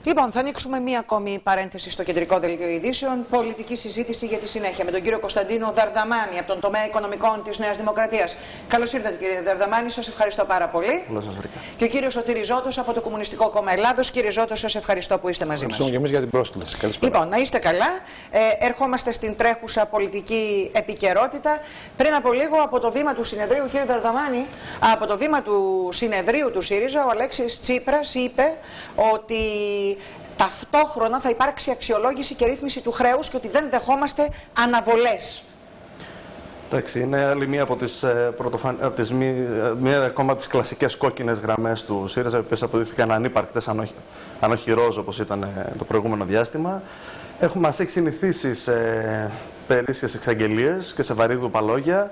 Λοιπόν, θα ανοίξουμε μία ακόμη παρένθεση στο κεντρικό δελτίο ειδήσεων. Πολιτική συζήτηση για τη συνέχεια με τον κύριο Κωνσταντίνο Δαρδαμάνη από τον τομέα οικονομικών της Νέας Δημοκρατίας. Καλώς ήρθατε, κύριε Δαρδαμάνη, σας ευχαριστώ πάρα πολύ. Καλώς σας βρήκα. Και ο κύριος Σωτήρης Ζώτος από το Κομμουνιστικό Κόμμα Ελλάδος. Κύριε Ζώτο, σας ευχαριστώ που είστε μαζί μας. Ευχαριστούμε και εμείς για την πρόσκληση. Καλησπέρα. Λοιπόν, να είστε καλά. Ερχόμαστε στην τρέχουσα πολιτική επικαιρότητα. Πριν από λίγο, από το βήμα του συνεδρίου, κύριε Δαρδαμάνη, από το βήμα του συνεδρίου του ΣΥΡΙΖΑ, ο Αλέξης Τσίπρας είπε ότι ταυτόχρονα θα υπάρξει αξιολόγηση και ρύθμιση του χρέους και ότι δεν δεχόμαστε αναβολές. Εντάξει, είναι άλλη μία από τις μία ακόμα από τις κλασικές κόκκινες γραμμές του ΣΥΡΙΖΑ, οι οποίες αποδείχθηκαν ανύπαρκτες, αν όχι ροζ, όπως ήταν το προηγούμενο διάστημα. Μας έχει συνηθίσει σε περίσσιες εξαγγελίες και σε βαρύδου παλόγια,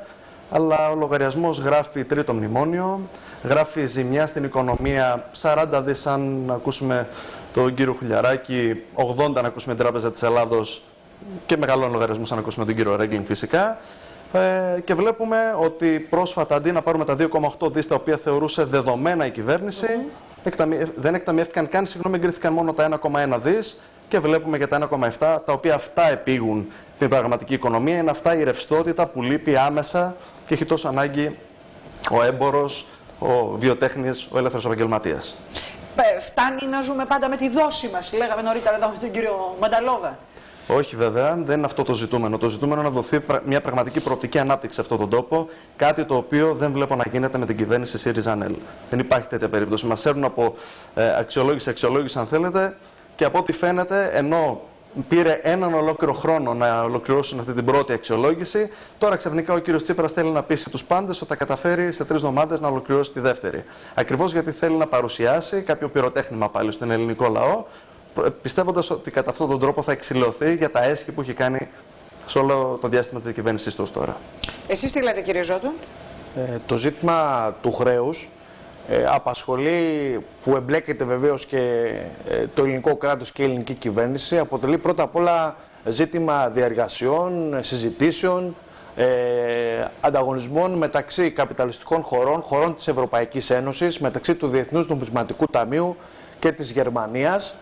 αλλά ο λογαριασμός γράφει τρίτο μνημόνιο, γράφει ζημιά στην οικονομία 40 δις αν ακούσουμε τον κύριο Χουλιαράκη, 80 αν ακούσουμε την Τράπεζα της Ελλάδος και μεγαλών λογαριασμούς αν ακούσουμε τον κύριο Ρέγκλινγκ φυσικά. Και βλέπουμε ότι πρόσφατα αντί να πάρουμε τα 2,8 δις τα οποία θεωρούσε δεδομένα η κυβέρνηση, δεν εκταμιεύτηκαν καν, εγκρίθηκαν μόνο τα 1,1 δις και βλέπουμε για τα 1,7 τα οποία αυτά επήγουν την πραγματική οικονομία. Είναι αυτά η ρευστότητα που λείπει άμεσα και έχει τόσο ανάγκη ο έμπορος, ο βιοτέχνης, ο ελεύθερος επαγγελματίας. Φτάνει να ζούμε πάντα με τη δόση μας, λέγαμε νωρίτερα εδώ με τον κύριο Μανταλόβα. Όχι βέβαια, δεν είναι αυτό το ζητούμενο. Το ζητούμενο είναι να δοθεί μια πραγματική προοπτική ανάπτυξη σε αυτόν τον τόπο, κάτι το οποίο δεν βλέπω να γίνεται με την κυβέρνηση ΣΥΡΙΖΑ-ΑΝΕΛ. Δεν υπάρχει τέτοια περίπτωση. Μας έρνουν από αξιολόγηση αν θέλετε, και από ό,τι φαίνεται, ενώ πήρε έναν ολόκληρο χρόνο να ολοκληρώσουν αυτή την πρώτη αξιολόγηση, τώρα ξαφνικά ο κύριος Τσίπρας θέλει να πείσει τους πάντες ότι θα καταφέρει σε 3 εβδομάδες να ολοκληρώσει τη δεύτερη. Ακριβώς γιατί θέλει να παρουσιάσει κάποιο πυροτέχνημα πάλι στον ελληνικό λαό, πιστεύοντας ότι κατά αυτόν τον τρόπο θα εξηλαιωθεί για τα έσχη που έχει κάνει σε όλο το διάστημα της κυβέρνησης του τώρα. Εσείς τι λέτε, κύριε Ζώτο? Το ζήτημα του χρέους απασχολεί, που εμπλέκεται βεβαίως και το ελληνικό κράτος και η ελληνική κυβέρνηση, αποτελεί πρώτα απ' όλα ζήτημα διαργασιών, συζητήσεων, ανταγωνισμών μεταξύ καπιταλιστικών χωρών της Ευρωπαϊκής Ένωσης, μεταξύ του Διεθνούς Νομισματικού Ταμείου και της Γερμανίας,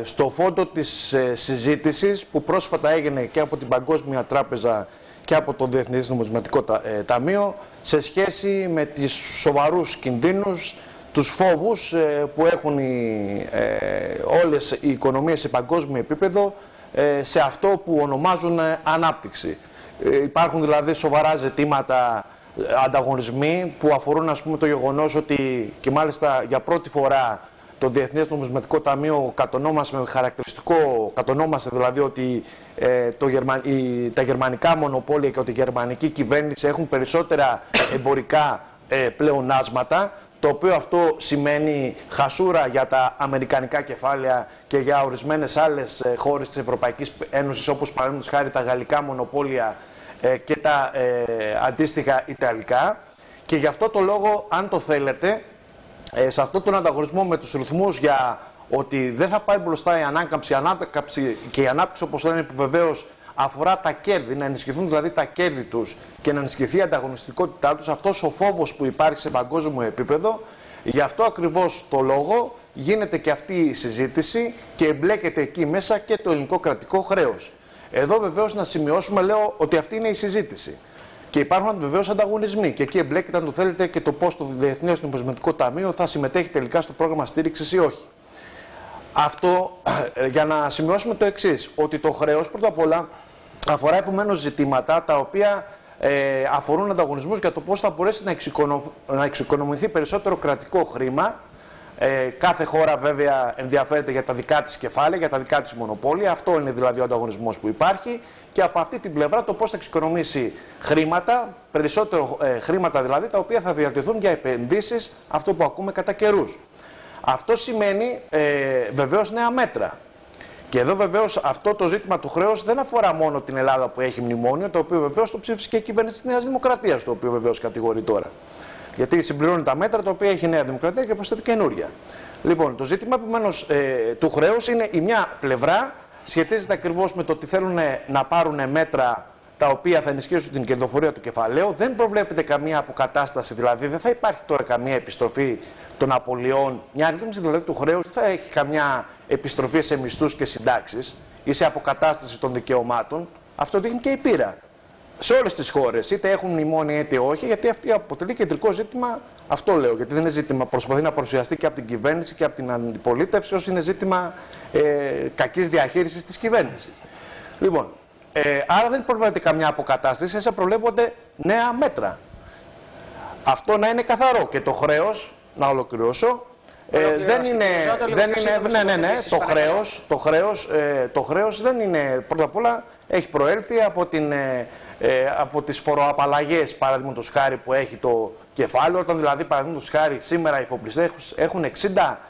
στο φόντο της συζήτησης που πρόσφατα έγινε και από την Παγκόσμια Τράπεζα και από το Διεθνές Νομισματικό Ταμείο σε σχέση με τις σοβαρούς κινδύνους, τους φόβους που έχουν όλες οι οικονομίες σε παγκόσμιο επίπεδο σε αυτό που ονομάζουν ανάπτυξη. Υπάρχουν δηλαδή σοβαρά ζητήματα, ανταγωνισμοί που αφορούν, ας πούμε, το γεγονός ότι και μάλιστα για πρώτη φορά το Διεθνές Νομισματικό Ταμείο κατονόμασε με χαρακτηριστικό, δηλαδή ότι τα γερμανικά μονοπόλια και ότι η γερμανική κυβέρνηση έχουν περισσότερα εμπορικά πλεονάσματα, το οποίο αυτό σημαίνει χασούρα για τα αμερικανικά κεφάλαια και για ορισμένες άλλες χώρες της Ευρωπαϊκής Ένωσης, όπως παραδείγματος χάρη τα γαλλικά μονοπόλια και τα αντίστοιχα ιταλικά. Και γι' αυτό το λόγο, αν το θέλετε, σε αυτόν τον ανταγωνισμό με τους ρυθμούς για ότι δεν θα πάει μπροστά η ανάκαμψη και η ανάπτυξη, όπως λένε, που βεβαίως αφορά τα κέρδη, να ενισχυθούν δηλαδή τα κέρδη τους και να ενισχυθεί η ανταγωνιστικότητά τους, αυτός ο φόβος που υπάρχει σε παγκόσμιο επίπεδο, γι' αυτό ακριβώς το λόγο γίνεται και αυτή η συζήτηση και εμπλέκεται εκεί μέσα και το ελληνικό κρατικό χρέος. Εδώ βεβαίως να σημειώσουμε, λέω, ότι αυτή είναι η συζήτηση. Και υπάρχουν βεβαίως ανταγωνισμοί. Και εκεί εμπλέκεται, αν το θέλετε, και το πώς το Διεθνές Νομισματικό Ταμείο θα συμμετέχει τελικά στο πρόγραμμα στήριξης ή όχι. Αυτό για να σημειώσουμε το εξής, ότι το χρέος πρώτα απ' όλα αφορά επομένως ζητήματα τα οποία αφορούν ανταγωνισμούς για το πώς θα μπορέσει να εξοικονομηθεί περισσότερο κρατικό χρήμα. Κάθε χώρα βέβαια ενδιαφέρεται για τα δικά της κεφάλαια, για τα δικά της μονοπόλια. Αυτό είναι δηλαδή ο ανταγωνισμός που υπάρχει. Και από αυτή την πλευρά το πώς θα εξοικονομήσει χρήματα, περισσότερο χρήματα δηλαδή, τα οποία θα διατεθούν για επενδύσεις, αυτό που ακούμε κατά καιρούς. Αυτό σημαίνει βεβαίως νέα μέτρα. Και εδώ βεβαίως αυτό το ζήτημα του χρέους δεν αφορά μόνο την Ελλάδα που έχει μνημόνιο, το οποίο βεβαίως το ψήφισε και η κυβέρνηση της Νέας Δημοκρατίας, το οποίο βεβαίως κατηγορεί τώρα. Γιατί συμπληρώνει τα μέτρα τα οποία έχει η Νέα Δημοκρατία και προσθέτει καινούρια. Λοιπόν, το ζήτημα επομένως του χρέους είναι η μια πλευρά, σχετίζεται ακριβώς με το ότι θέλουν να πάρουν μέτρα τα οποία θα ενισχύσουν την κερδοφορία του κεφαλαίου. Δεν προβλέπεται καμία αποκατάσταση, δηλαδή δεν θα υπάρχει τώρα καμία επιστροφή των απολειών. Μια ρύθμιση δηλαδή του χρέους δεν θα έχει καμιά επιστροφή σε μισθούς και συντάξεις ή σε αποκατάσταση των δικαιωμάτων. Αυτό δείχνει και η πείρα. Σε όλες τις χώρες, είτε έχουν μνημόνια είτε όχι, γιατί αυτή αποτελεί κεντρικό ζήτημα. Αυτό λέω, γιατί δεν είναι ζήτημα, προσπαθεί να παρουσιαστεί και από την κυβέρνηση και από την αντιπολίτευση, όσο είναι ζήτημα κακής διαχείρισης της κυβέρνησης. Λοιπόν, άρα δεν προβλέπεται καμιά αποκατάσταση, ίσα προβλέπονται νέα μέτρα. Αυτό να είναι καθαρό. Και το χρέος, να ολοκληρώσω, δεν είναι. Το χρέος δεν είναι. Πρώτα απ' όλα έχει προέλθει από τις φοροαπαλλαγές, παραδείγματος χάρη, που έχει το κεφάλαιο. Όταν δηλαδή, παραδείγματος χάρη, σήμερα οι εφοπλιστές έχουν 60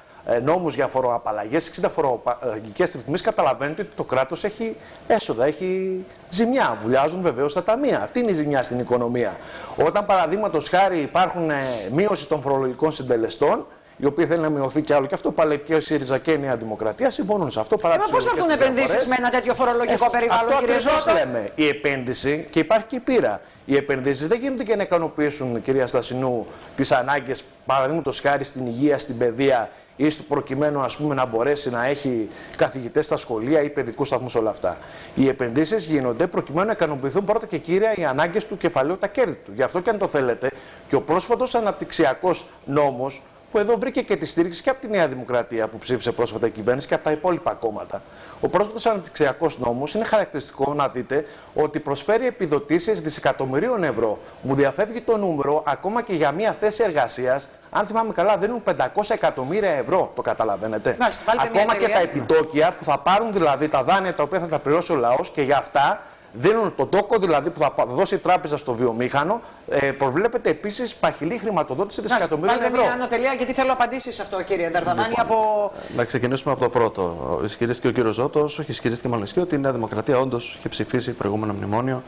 νόμους για φοροαπαλλαγές, 60 φοροαπαλλαγικές ρυθμίσεις, καταλαβαίνετε ότι το κράτος έχει έσοδα, έχει ζημιά. Βουλιάζουν βεβαίως τα ταμεία. Αυτή είναι η ζημιά στην οικονομία. Όταν, παραδείγματος χάρη, υπάρχουν μείωση των φορολογικών συντελεστών, οι οποίοι θέλουν να μειωθεί κι άλλο, και αυτό πάλι και ο ΣΥΡΙΖΑ και η Νέα Δημοκρατία συμφωνούν σε αυτό. Πώς θα έρθουν επενδύσεις με ένα τέτοιο φορολογικό περιβάλλον, κύριε Ζώτο? Αυτό λέμε. Η επένδυση, και υπάρχει και η πείρα. Οι επενδύσεις δεν γίνονται για να ικανοποιήσουν, κυρία Στασινού, τις ανάγκες, παραδείγματος χάρη, στην υγεία, στην παιδεία ή στο προκειμένου, ας πούμε, να μπορέσει να έχει καθηγητές στα σχολεία ή παιδικούς σταθμούς, όλα αυτά. Οι επενδύσεις γίνονται προκειμένου να ικανοποιηθούν πρώτα και κύρια οι ανάγκες του κεφαλαίου, τα κέρδη του. Γι' αυτό και αν το θέλετε, και ο πρόσφατος αναπτυξιακός νόμος, που εδώ βρήκε και τη στήριξη και από τη Νέα Δημοκρατία που ψήφισε πρόσφατα η κυβέρνηση και από τα υπόλοιπα κόμματα. Ο πρόσφατος αναπτυξιακός νόμος είναι χαρακτηριστικό να δείτε ότι προσφέρει επιδοτήσεις δισεκατομμυρίων ευρώ. Μου διαφεύγει το νούμερο, ακόμα και για μια θέση εργασίας, αν θυμάμαι καλά, δίνουν 500 εκατομμύρια ευρώ. Το καταλαβαίνετε. Ακόμα και τα επιτόκια που θα πάρουν, δηλαδή τα δάνεια τα οποία θα τα πληρώσει ο λαός, και για αυτά δίνουν τον τόκο δηλαδή που θα δώσει η τράπεζα στο βιομήχανο. Προβλέπεται επίσης παχυλή χρηματοδότηση δισεκατομμυρίων ευρώ. Βάλτε μια ανωτελεία, γιατί θέλω απαντήσεις σε αυτό, κύριε Δαρδαμάνη. Να ξεκινήσουμε από το πρώτο. Ισχυρίστηκε ο κύριος Ζώτος, όχι ισχυρίστηκε μάλλον ισχύει, ότι η Νέα Δημοκρατία όντως είχε ψηφίσει προηγούμενο μνημόνιο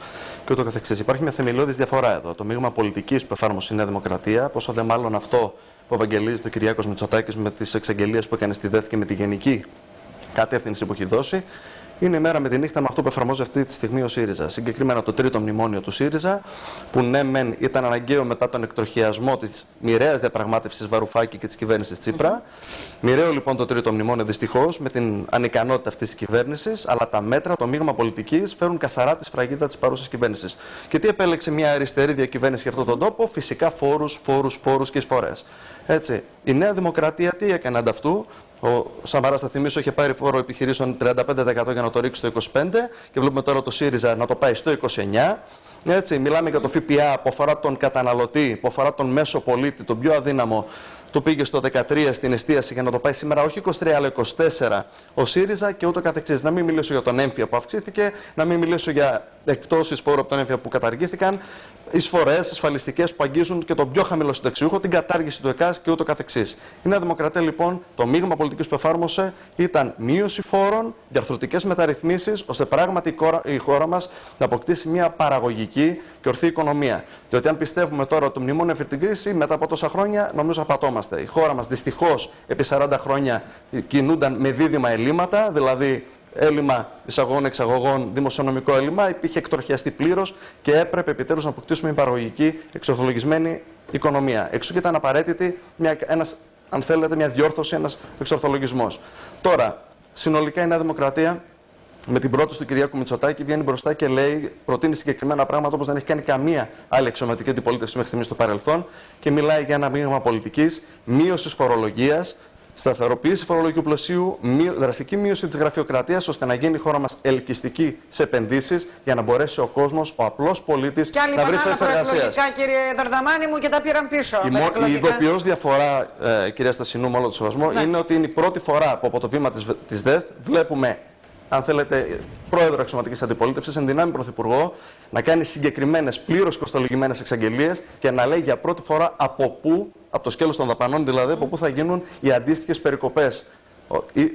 και ούτω καθεξής. Υπάρχει μια θεμελιώδης διαφορά εδώ. Το μείγμα πολιτικής που εφάρμοσε η Νέα Δημοκρατία, πόσο δε μάλλον αυτό που ευαγγελίζεται ο Κυριάκος Μητσοτάκης με τις εξαγγελίες που έκανε στη ΔΕΘ και με τη γενική κατεύθυνση που έχει δώσει, είναι μέρα με τη νύχτα με αυτό που εφαρμόζει αυτή τη στιγμή ο ΣΥΡΙΖΑ. Συγκεκριμένα το τρίτο μνημόνιο του ΣΥΡΙΖΑ, που ναι, μεν ήταν αναγκαίο μετά τον εκτροχιασμό της μοιραίας διαπραγμάτευσης Βαρουφάκη και της κυβέρνησης Τσίπρα. Μοιραίο λοιπόν το τρίτο μνημόνιο, δυστυχώς, με την ανικανότητα αυτής της κυβέρνησης, αλλά τα μέτρα, το μείγμα πολιτικής, φέρουν καθαρά τη σφραγίδα της παρούσας κυβέρνησης. Και τι επέλεξε μια αριστερή διακυβέρνηση για αυτόν τον τόπο? Φυσικά φόρους και εισφορές. Έτσι, η Νέα Δημοκρατία τι έκανε ανταυτού? Ο Σαμαράς, θα θυμίσω, είχε πάρει φόρο επιχειρήσεων 35% για να το ρίξει στο 25% και βλέπουμε τώρα το ΣΥΡΙΖΑ να το πάει στο 29%. Έτσι, μιλάμε για το ΦΠΑ που αφορά τον καταναλωτή, που αφορά τον μέσο πολίτη, τον πιο αδύναμο. Το πήγε στο 13% στην εστίαση για να το πάει σήμερα όχι 23% αλλά 24% ο ΣΥΡΙΖΑ και ούτω καθεξής. Να μην μιλήσω για τον έμφυα που αυξήθηκε, να μην μιλήσω για εκπτώσεις φόρου από τον έμφυα που καταργήθηκαν, εισφορές ασφαλιστικές που αγγίζουν και τον πιο χαμηλό συνταξιούχο, την κατάργηση του ΕΚΑΣ και ούτω καθεξής. Η Νέα Δημοκρατία λοιπόν, το μείγμα πολιτικής που εφάρμοσε ήταν μείωση φόρων, διαρθρωτικές μεταρρυθμίσεις, ώστε πράγματι η χώρα μας να αποκτήσει μια παραγωγική και ορθή οικονομία. Διότι αν πιστεύουμε τώρα το μνημόνιο έφερε την κρίση, μετά από τόσα χρόνια νομίζω απατώμαστε. Η χώρα μας δυστυχώς επί 40 χρόνια κινούνταν με δίδυμα ελλείμματα, δηλαδή έλλειμμα εισαγωγών-εξαγωγών, δημοσιονομικό έλλειμμα, υπήρχε εκτροχιαστεί πλήρως και έπρεπε επιτέλους να αποκτήσουμε μια παραγωγική, εξορθολογισμένη οικονομία. Εξού και ήταν απαραίτητη αν θέλετε, μια διόρθωση, ένας εξορθολογισμός. Τώρα, συνολικά η Νέα Δημοκρατία, με την πρόταση του Κυριάκου Μητσοτάκη, βγαίνει μπροστά και λέει, προτείνει συγκεκριμένα πράγματα όπως δεν έχει κάνει καμία άλλη αξιωματική αντιπολίτευση μέχρι στιγμής στο παρελθόν και μιλάει για ένα μείγμα πολιτικής, μείωσης φορολογίας, σταθεροποίηση φορολογικού πλαισίου, δραστική μείωση της γραφειοκρατίας, ώστε να γίνει η χώρα μας ελκυστική σε επενδύσεις, για να μπορέσει ο κόσμος, ο απλός πολίτης, να βρει θέσεις εργασίας. Και κύριε Δαρδαμάνη μου, και τα πήραν πίσω. Η ειδοποιώς διαφορά, κυρία Στασινού, με όλο το σεβασμό, είναι ότι είναι η πρώτη φορά που από το βήμα της ΔΕΘ βλέπουμε, αν θέλετε, πρόεδρο αξιωματικής αντιπολίτευσης, εν δυνάμει πρωθυπουργό, να κάνει συγκεκριμένες, πλήρως κοστολογημένες εξαγγελίες και να λέει για πρώτη φορά από πού, από το σκέλος των δαπανών δηλαδή, από πού θα γίνουν οι αντίστοιχες περικοπές.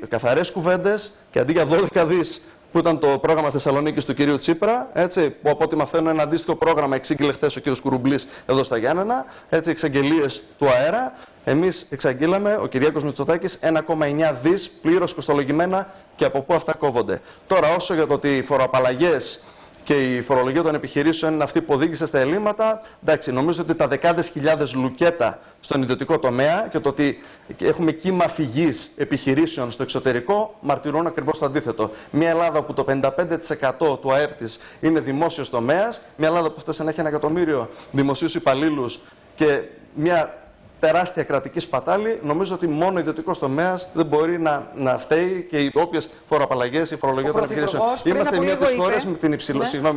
Καθαρές κουβέντες, και αντί για 12 δις που ήταν το πρόγραμμα Θεσσαλονίκης του κυρίου Τσίπρα, έτσι, που από ό,τι μαθαίνω ένα αντίστοιχο πρόγραμμα εξήγηλε χθες ο κύριος Κουρουμπλής εδώ στα Γιάννενα, έτσι, εξαγγελίες του αέρα. Εμείς εξαγγείλαμε, ο Κυριάκος Μητσοτάκης, 1,9 δις πλήρως κοστολογημένα, και από πού αυτά κόβονται. Τώρα, όσο για το ότι οι φοροαπαλλαγές και η φορολογία των επιχειρήσεων είναι αυτή που οδήγησε στα ελλείμματα. Εντάξει, νομίζω ότι τα δεκάδες χιλιάδες λουκέτα στον ιδιωτικό τομέα και το ότι έχουμε κύμα φυγής επιχειρήσεων στο εξωτερικό μαρτυρούν ακριβώς το αντίθετο. Μια Ελλάδα που το 55% του ΑΕΠ της είναι δημόσιος τομέας, μια Ελλάδα που φτάσει να έχει 1 εκατομμύριο δημοσίους υπαλλήλους και μια τεράστια κρατική σπατάλη, νομίζω ότι μόνο ο ιδιωτικός τομέας δεν μπορεί να φταίει και οι όποιες φοροαπαλλαγές ή φορολογία των επιχειρήσεων. Είμαστε μία από τις χώρες με την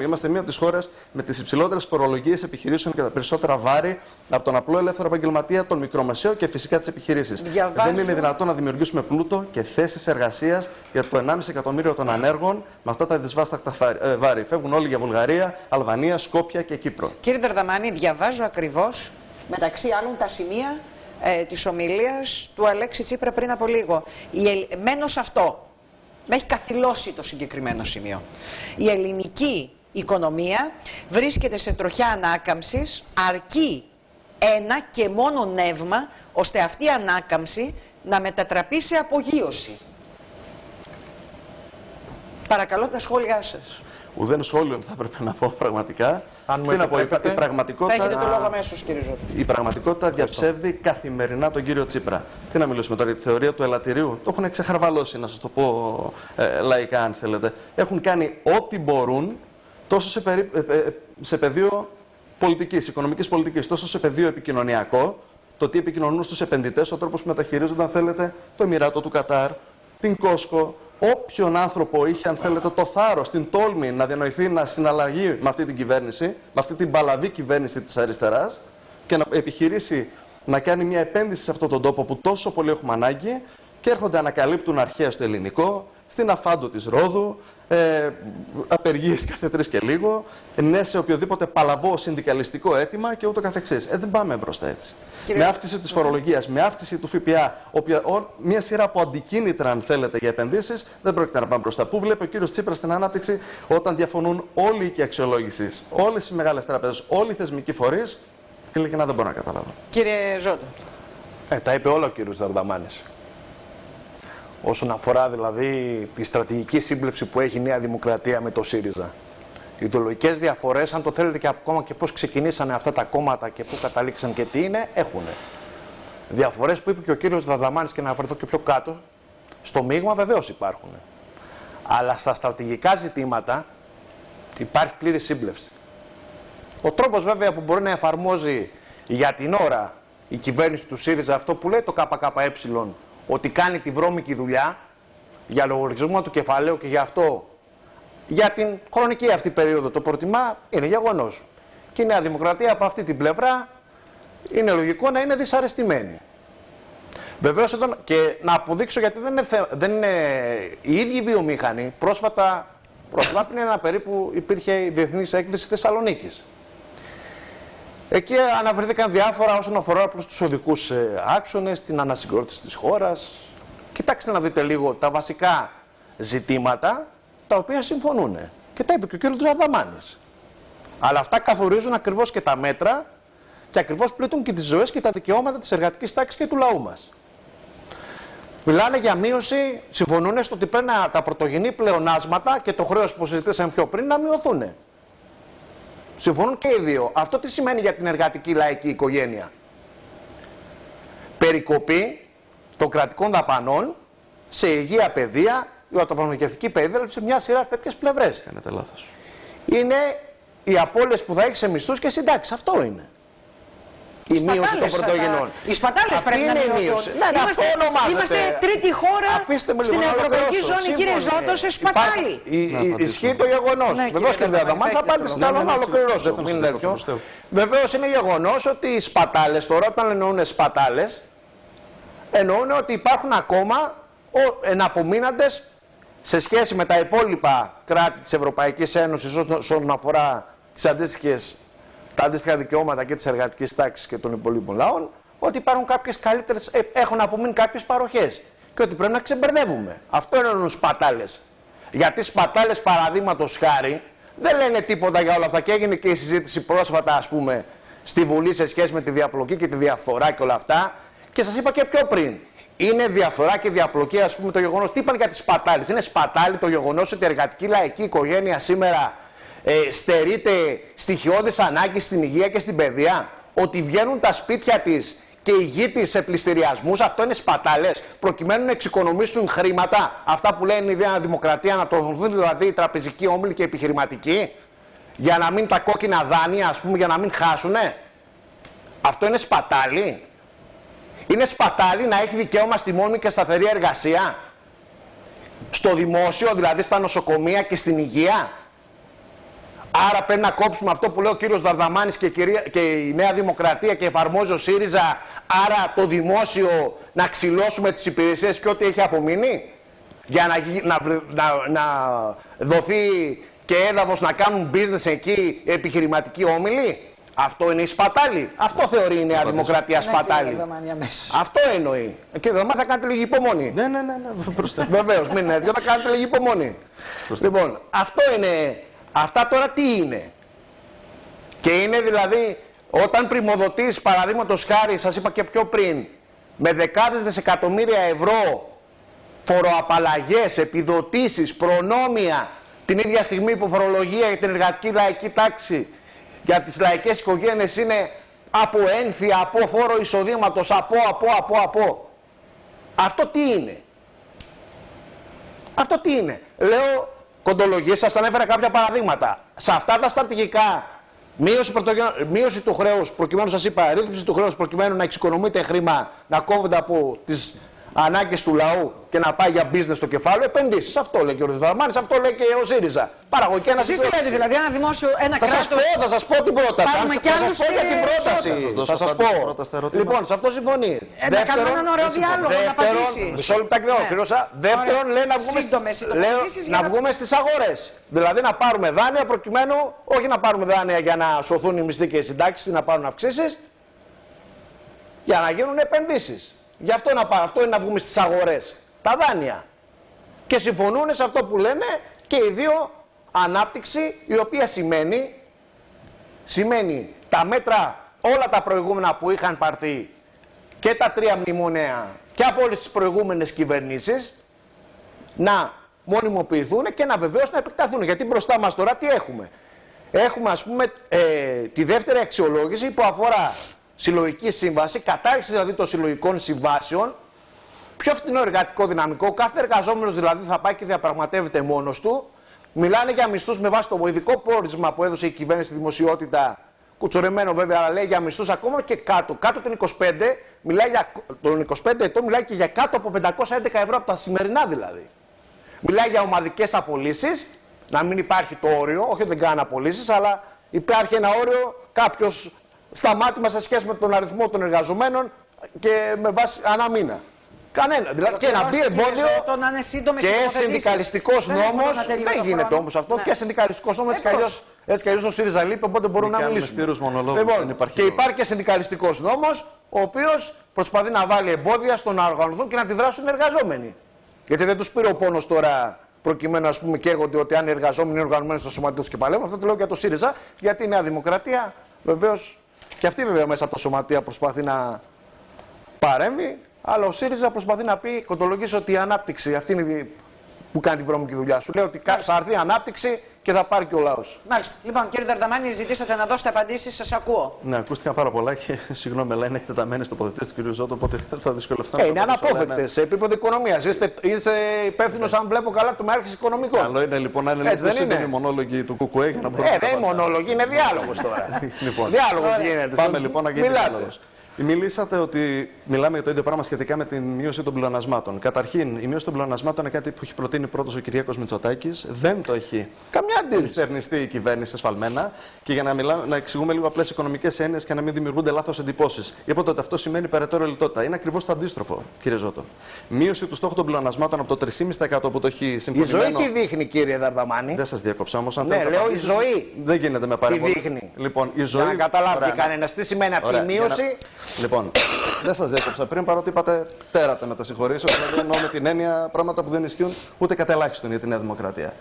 είμαστε μία από τις χώρες με τις υψηλότερες φορολογίες επιχειρήσεων και τα περισσότερα βάρη από τον απλό ελεύθερο επαγγελματία, τον μικρομεσαίο και φυσικά τις επιχειρήσεις. Δεν είναι δυνατόν να δημιουργήσουμε πλούτο και θέσεις εργασίας για το 1,5 εκατομμύριο των ανέργων με αυτά τα δυσβάσταχτα βάρη. Φεύγουν όλοι για Βουλγαρία, Αλβανία, Σκόπια και Κύπρο. Κύριε Δαρδαμάνη, διαβάζω ακριβώς μεταξύ άλλων τα σημεία της ομιλίας του Αλέξη Τσίπρα πριν από λίγο. Μένω σε αυτό. Με έχει καθυλώσει το συγκεκριμένο σημείο. Η ελληνική οικονομία βρίσκεται σε τροχιά ανάκαμψης, αρκεί ένα και μόνο νεύμα, ώστε αυτή η ανάκαμψη να μετατραπεί σε απογείωση. Παρακαλώ τα σχόλιά σας. Ουδέν σχόλιο θα έπρεπε να πω πραγματικά. Τι να πω, η πραγματικότητα, θα έχετε το λόγο αμέσως, κύριε Ζώτη. Η πραγματικότητα διαψεύδει καθημερινά τον κύριο Τσίπρα. Τι να μιλήσουμε τώρα για τη θεωρία του ελαττηρίου. Το έχουν ξεχαρβαλώσει, να σας το πω λαϊκά, αν θέλετε. Έχουν κάνει ό,τι μπορούν, τόσο σε πεδίο πολιτικής, οικονομικής πολιτικής, τόσο σε πεδίο επικοινωνιακό, το τι επικοινωνούν στους επενδυτές, ο τρόπος που μεταχειρίζονται, αν θέλετε, το Εμιράτο του Κατάρ, την Κόσκο. Όποιον άνθρωπο είχε, αν θέλετε, το θάρρος, την τόλμη να διανοηθεί να συναλλαγεί με αυτή την κυβέρνηση, με αυτή την παλαβή κυβέρνηση της αριστεράς και να επιχειρήσει να κάνει μια επένδυση σε αυτόν τον τόπο που τόσο πολύ έχουμε ανάγκη και έρχονται, ανακαλύπτουν αρχαία στο ελληνικό, στην Αφάντο της Ρόδου, απεργίες κάθε 3 και λίγο, ναι σε οποιοδήποτε παλαβό συνδικαλιστικό αίτημα και ούτω καθεξής. Δεν πάμε μπροστά έτσι. Με αύξηση της φορολογίας, με αύξηση του ΦΠΑ, μια σειρά από αντικίνητρα, αν θέλετε, για επενδύσεις, δεν πρόκειται να πάμε μπροστά. Πού βλέπει ο κύριος Τσίπρας στην ανάπτυξη όταν διαφωνούν όλοι οι οίκοι αξιολόγησης, όλες οι μεγάλες τράπεζες, όλοι οι θεσμικοί φορείς, ειλικρινά δεν μπορώ να καταλάβω. Κύριε Ζώτη. Τα είπε όλα ο κύριος Δαρδαμάνης. Όσον αφορά δηλαδή τη στρατηγική σύμπλευση που έχει η Νέα Δημοκρατία με το ΣΥΡΙΖΑ. Οι ιδεολογικές διαφορές, αν το θέλετε και ακόμα και πώς ξεκινήσανε αυτά τα κόμματα και πού καταλήξαν και τι είναι, έχουν. Διαφορές που είπε και ο κύριος Δαρδαμάνης, και να αναφερθώ και πιο κάτω, στο μείγμα βεβαίως υπάρχουν. Αλλά στα στρατηγικά ζητήματα υπάρχει πλήρη σύμπλευση. Ο τρόπος βέβαια που μπορεί να εφαρμόζει για την ώρα η κυβέρνηση του ΣΥΡΙΖΑ αυτό που λέει το ΚΚΕ, ότι κάνει τη βρώμικη δουλειά για λογαριασμό του κεφαλαίου και γι' αυτό για την χρονική αυτή περίοδο το προτιμά, είναι γεγονός. Και η Νέα Δημοκρατία από αυτή την πλευρά είναι λογικό να είναι δυσαρεστημένη. Βεβαίως εδώ και να αποδείξω, γιατί δεν είναι οι ίδιοι βιομήχανοι. Πρόσφατα πριν ένα περίπου υπήρχε η Διεθνής Έκθεση Θεσσαλονίκης. Εκεί αναβρεθήκαν διάφορα όσον αφορά προς τους οδικούς άξονες, την ανασυγκρότηση της χώρας. Κοιτάξτε να δείτε λίγο τα βασικά ζητήματα τα οποία συμφωνούν. Και τα είπε και ο κ. Δαρδαμάνης. Αλλά αυτά καθορίζουν ακριβώς και τα μέτρα και ακριβώς πλήττουν και τις ζωές και τα δικαιώματα της εργατικής τάξης και του λαού μας. Μιλάνε για μείωση, συμφωνούν στο ότι πρέπει τα πρωτογενή πλεονάσματα και το χρέος που συζητήσαμε πιο πριν να μειωθούν. Συμφωνούν και οι δύο. Αυτό τι σημαίνει για την εργατική λαϊκή οικογένεια? Περικοπή των κρατικών δαπανών σε υγεία, παιδεία, ιατροφαρμακευτική περίθαλψη, σε μια σειρά τέτοιες πλευρές. Κάνετε λάθος. Είναι οι απώλειες που θα έχει σε μισθούς και συντάξεις. Αυτό είναι. Η μείωση των πρωτογενών. Οι σπατάλες πρέπει να μειωθούν. Είμαστε τρίτη χώρα στην ευρωπαϊκή ζώνη, κύριε Ζώτο, σε σπατάλη. Ισχύει το γεγονός. Βεβαίως και δεν θα πάτε στην άλλο να ολοκληρώσω. Βεβαίως είναι γεγονός ότι οι σπατάλες τώρα, όταν εννοούν σπατάλες, εννοούν ότι υπάρχουν ακόμα εναπομείναντες σε σχέση με τα υπόλοιπα κράτη της Ευρωπαϊκής Ένωσης όσον αφορά τα αντίστοιχα δικαιώματα και της εργατικής τάξης και των υπολείπων λαών, ότι υπάρχουν κάποιες καλύτερες, έχουν απομείνει κάποιες παροχές και ότι πρέπει να ξεμπερδεύουμε. Αυτό είναι σπατάλες. Γιατί σπατάλες, παραδείγματος χάρη, δεν λένε τίποτα για όλα αυτά και έγινε και η συζήτηση πρόσφατα, ας πούμε, στη Βουλή σε σχέση με τη διαπλοκή και τη διαφθορά και όλα αυτά. Και σας είπα και πιο πριν. Είναι διαφθορά και διαπλοκή, ας πούμε, το γεγονός. Τι είπαν για τις σπατάλες? Είναι σπατάλη το γεγονός ότι η εργατική λαϊκή οικογένεια σήμερα στερείται στοιχειώδης ανάγκη στην υγεία και στην παιδεία, ότι βγαίνουν τα σπίτια της και η γη της σε πληστηριασμούς, αυτό είναι σπατάλες, προκειμένου να εξοικονομήσουν χρήματα, αυτά που λένε η Νέα Δημοκρατία, να τονωθούν δηλαδή οι τραπεζικοί όμιλοι και οι επιχειρηματικοί, για να μην τα κόκκινα δάνεια, ας πούμε, για να μην χάσουνε. Αυτό είναι σπατάλη. Είναι σπατάλη να έχει δικαίωμα στη μόνιμη και σταθερή εργασία, στο δημόσιο, δηλαδή στα νοσοκομεία και στην υγεία. Άρα πρέπει να κόψουμε αυτό που λέει ο κύριος Δαρδαμάνης και η Νέα Δημοκρατία και εφαρμόζει ο ΣΥΡΙΖΑ, άρα το δημόσιο να ξυλώσουμε τις υπηρεσίες και ό,τι έχει απομείνει, για να δοθεί και έδαφος να κάνουν business εκεί επιχειρηματικοί όμιλοι. Αυτό είναι η σπατάλη. Αυτό θεωρεί η Νέα Δημοκρατία σπατάλη. Αυτό εννοεί. Κύριε Δαρδαμάνη, θα κάνετε λίγη υπομονή. Ναι. Βεβαίως, μην είναι. Θα κάνετε λίγη υπομονή. Λοιπόν, αυτό είναι. Αυτά τώρα τι είναι? Και είναι δηλαδή όταν πρημοδοτείς, παραδείγματος χάρη, σας είπα και πιο πριν, με δεκάδες δισεκατομμύρια ευρώ φοροαπαλλαγές, επιδοτήσεις, προνόμια, την ίδια στιγμή που φορολογία για την εργατική λαϊκή τάξη, για τις λαϊκές οικογένειες είναι από ένφια, από φόρο εισοδήματος, από. Αυτό τι είναι? Αυτό τι είναι? Λέω κοντολογίες, σας ανέφερα κάποια παραδείγματα. Σε αυτά τα στρατηγικά, μείωση του χρέους, προκειμένου σας είπα, ρύθμιση του χρέους, προκειμένου να εξοικονομείται χρήμα, να κόβεται από τις ανάγκες του λαού και να πάει για business στο κεφάλαιο, επενδύσεις. Αυτό λέει και ο Δαρδαμάνης, αυτό λέει και ο ΣΥΡΙΖΑ. Παραγωγική ανασυγκρότηση. Εσείς τι λέτε, δηλαδή, ένα δημόσιο, ένα κράτος. Θα σας πω την πρόταση. Πάρουμε κι άλλους για την πρόταση. Θα σας πω. Λοιπόν, σε αυτό συμφωνεί. Να κάνουμε έναν ωραίο διάλογο, να απαντήσει. Μισό λεπτάκι δεν ολοκλήρωσα. Δεύτερον, λέει να βγούμε στις αγορές. Δηλαδή να πάρουμε δάνεια προκειμένου, όχι να πάρουμε δάνεια για να σωθούν οι μισθοί και οι συντάξεις ή να πάρουν αυξήσεις, για να γίνουν επενδύσεις. Γι' αυτό είναι να βγούμε στις αγορές. Τα δάνεια. Και συμφωνούν σε αυτό που λένε και οι δύο, ανάπτυξη, η οποία σημαίνει τα μέτρα, όλα τα προηγούμενα που είχαν πάρθει και τα 3 μνημόνια και από όλες τις προηγούμενες κυβερνήσεις να μονιμοποιηθούν και να βεβαίως να επεκταθούν. Γιατί μπροστά μας τώρα τι έχουμε? Έχουμε ας πούμε τη δεύτερη αξιολόγηση που αφορά συλλογική σύμβαση, κατάργηση δηλαδή των συλλογικών συμβάσεων, πιο φθηνό εργατικό δυναμικό, κάθε εργαζόμενος δηλαδή θα πάει και διαπραγματεύεται μόνος του. Μιλάνε για μισθούς με βάση το ειδικό πόρισμα που έδωσε η κυβέρνηση στη δημοσιότητα, κουτσορεμένο βέβαια, αλλά λέει για μισθούς ακόμα και κάτω. Κάτω των 25, μιλάει για, των 25 ετών μιλάει και για κάτω από 511 ευρώ από τα σημερινά δηλαδή. Μιλάει για ομαδικές απολύσεις, να μην υπάρχει το όριο, όχι δεν κάνουν απολύσεις, αλλά υπάρχει ένα όριο, κάποιος σταμάτημα σε σχέση με τον αριθμό των εργαζομένων και με βάση ανά μήνα. Κανένα. Δηλαδή, και να μπει εμπόδιο και συνδικαλιστικός νόμος. Δεν γίνεται όμως αυτό. Και συνδικαλιστικός νόμος έτσι κι αλλιώς ο ΣΥΡΙΖΑ λείπει, οπότε μπορούμε να μιλήσουμε. Λοιπόν, και υπάρχει και συνδικαλιστικός νόμος, ο οποίος προσπαθεί να βάλει εμπόδια στο να οργανωθούν και να αντιδράσουν οι εργαζόμενοι. Γιατί δεν τους πήρε ο πόνος τώρα προκειμένου ας πούμε καίγονται ότι αν οι εργαζόμενοι είναι οργανωμένοι στο σωματείο τους και παλεύουν. Αυτό το λέω για το ΣΥΡΙΖΑ, γιατί η Νέα Δημοκρατία βεβαίως και αυτή βέβαια μέσα από τα σωματεία προσπαθεί να παρέμβει. Αλλά ο ΣΥΡΙΖΑ προσπαθεί να πει, κοντολογήσει ότι η ανάπτυξη, αυτή είναι που κάνει τη βρώμικη δουλειά σου. Λέει ότι θα έρθει η ανάπτυξη και θα πάρει και ο λαός. Μάλιστα. Λοιπόν, κύριε Δαρδαμάνη, ζητήσατε να δώσετε απαντήσεις, σας ακούω. Ναι, ακούστηκαν πάρα πολλά και συγγνώμη, αλλά είναι εκτεταμένες τοποθετήσεις του κ. Ζώτο, οπότε θα δυσκολευτώ να είναι αναπόφευκτες σε επίπεδο οικονομίας. Είστε υπεύθυνος, αν βλέπω καλά, του Μάρχης Οικονομικών. Καλό είναι λοιπόν να είναι λίγο σύντομοι μονόλογοι του ΚΚΕ για να μπορούμε. Δεν είναι μονόλογοι, είναι διάλογος τώρα. Διάλογος γίνεται. Πάμε λοιπόν να γίνει διάλογος. Μιλήσατε ότι μιλάμε για το ίδιο πράγμα σχετικά με τη μείωση των πλεονασμάτων. Καταρχήν, η μείωση των πλεονασμάτων είναι κάτι που έχει προτείνει πρώτος ο Κυριάκος Μητσοτάκης. Δεν το έχει ενστερνιστεί η κυβέρνηση εσφαλμένα. Και για να εξηγούμε λίγο απλές οικονομικές έννοιες και να μην δημιουργούνται λάθος εντυπώσεις. Είπατε ότι αυτό σημαίνει περαιτέρω λιτότητα. Είναι ακριβώς το αντίστροφο, κύριε Ζώτο. Μείωση του στόχου των πλεονασμάτων από το 3,5% που το έχει συμφωνημένο. Η ζωή τι δείχνει, κύριε Δαρδαμάνη? Δεν σας διέκοψα όμως. Ναι, λέω η ζωή. Δεν γίνεται με παρεμβολή. Τι δείχνει? Λοιπόν, η ζωή. Για να καταλάβει κανένα τι σημαίνει αυτή η μείωση. Λοιπόν, δεν σας διέκοψα πριν παρότι είπατε τέρατα με τα συγχωρήσεως, δηλαδή εννοώ με την έννοια πράγματα που δεν ισχύουν ούτε κατά ελάχιστον για τη Νέα Δημοκρατία.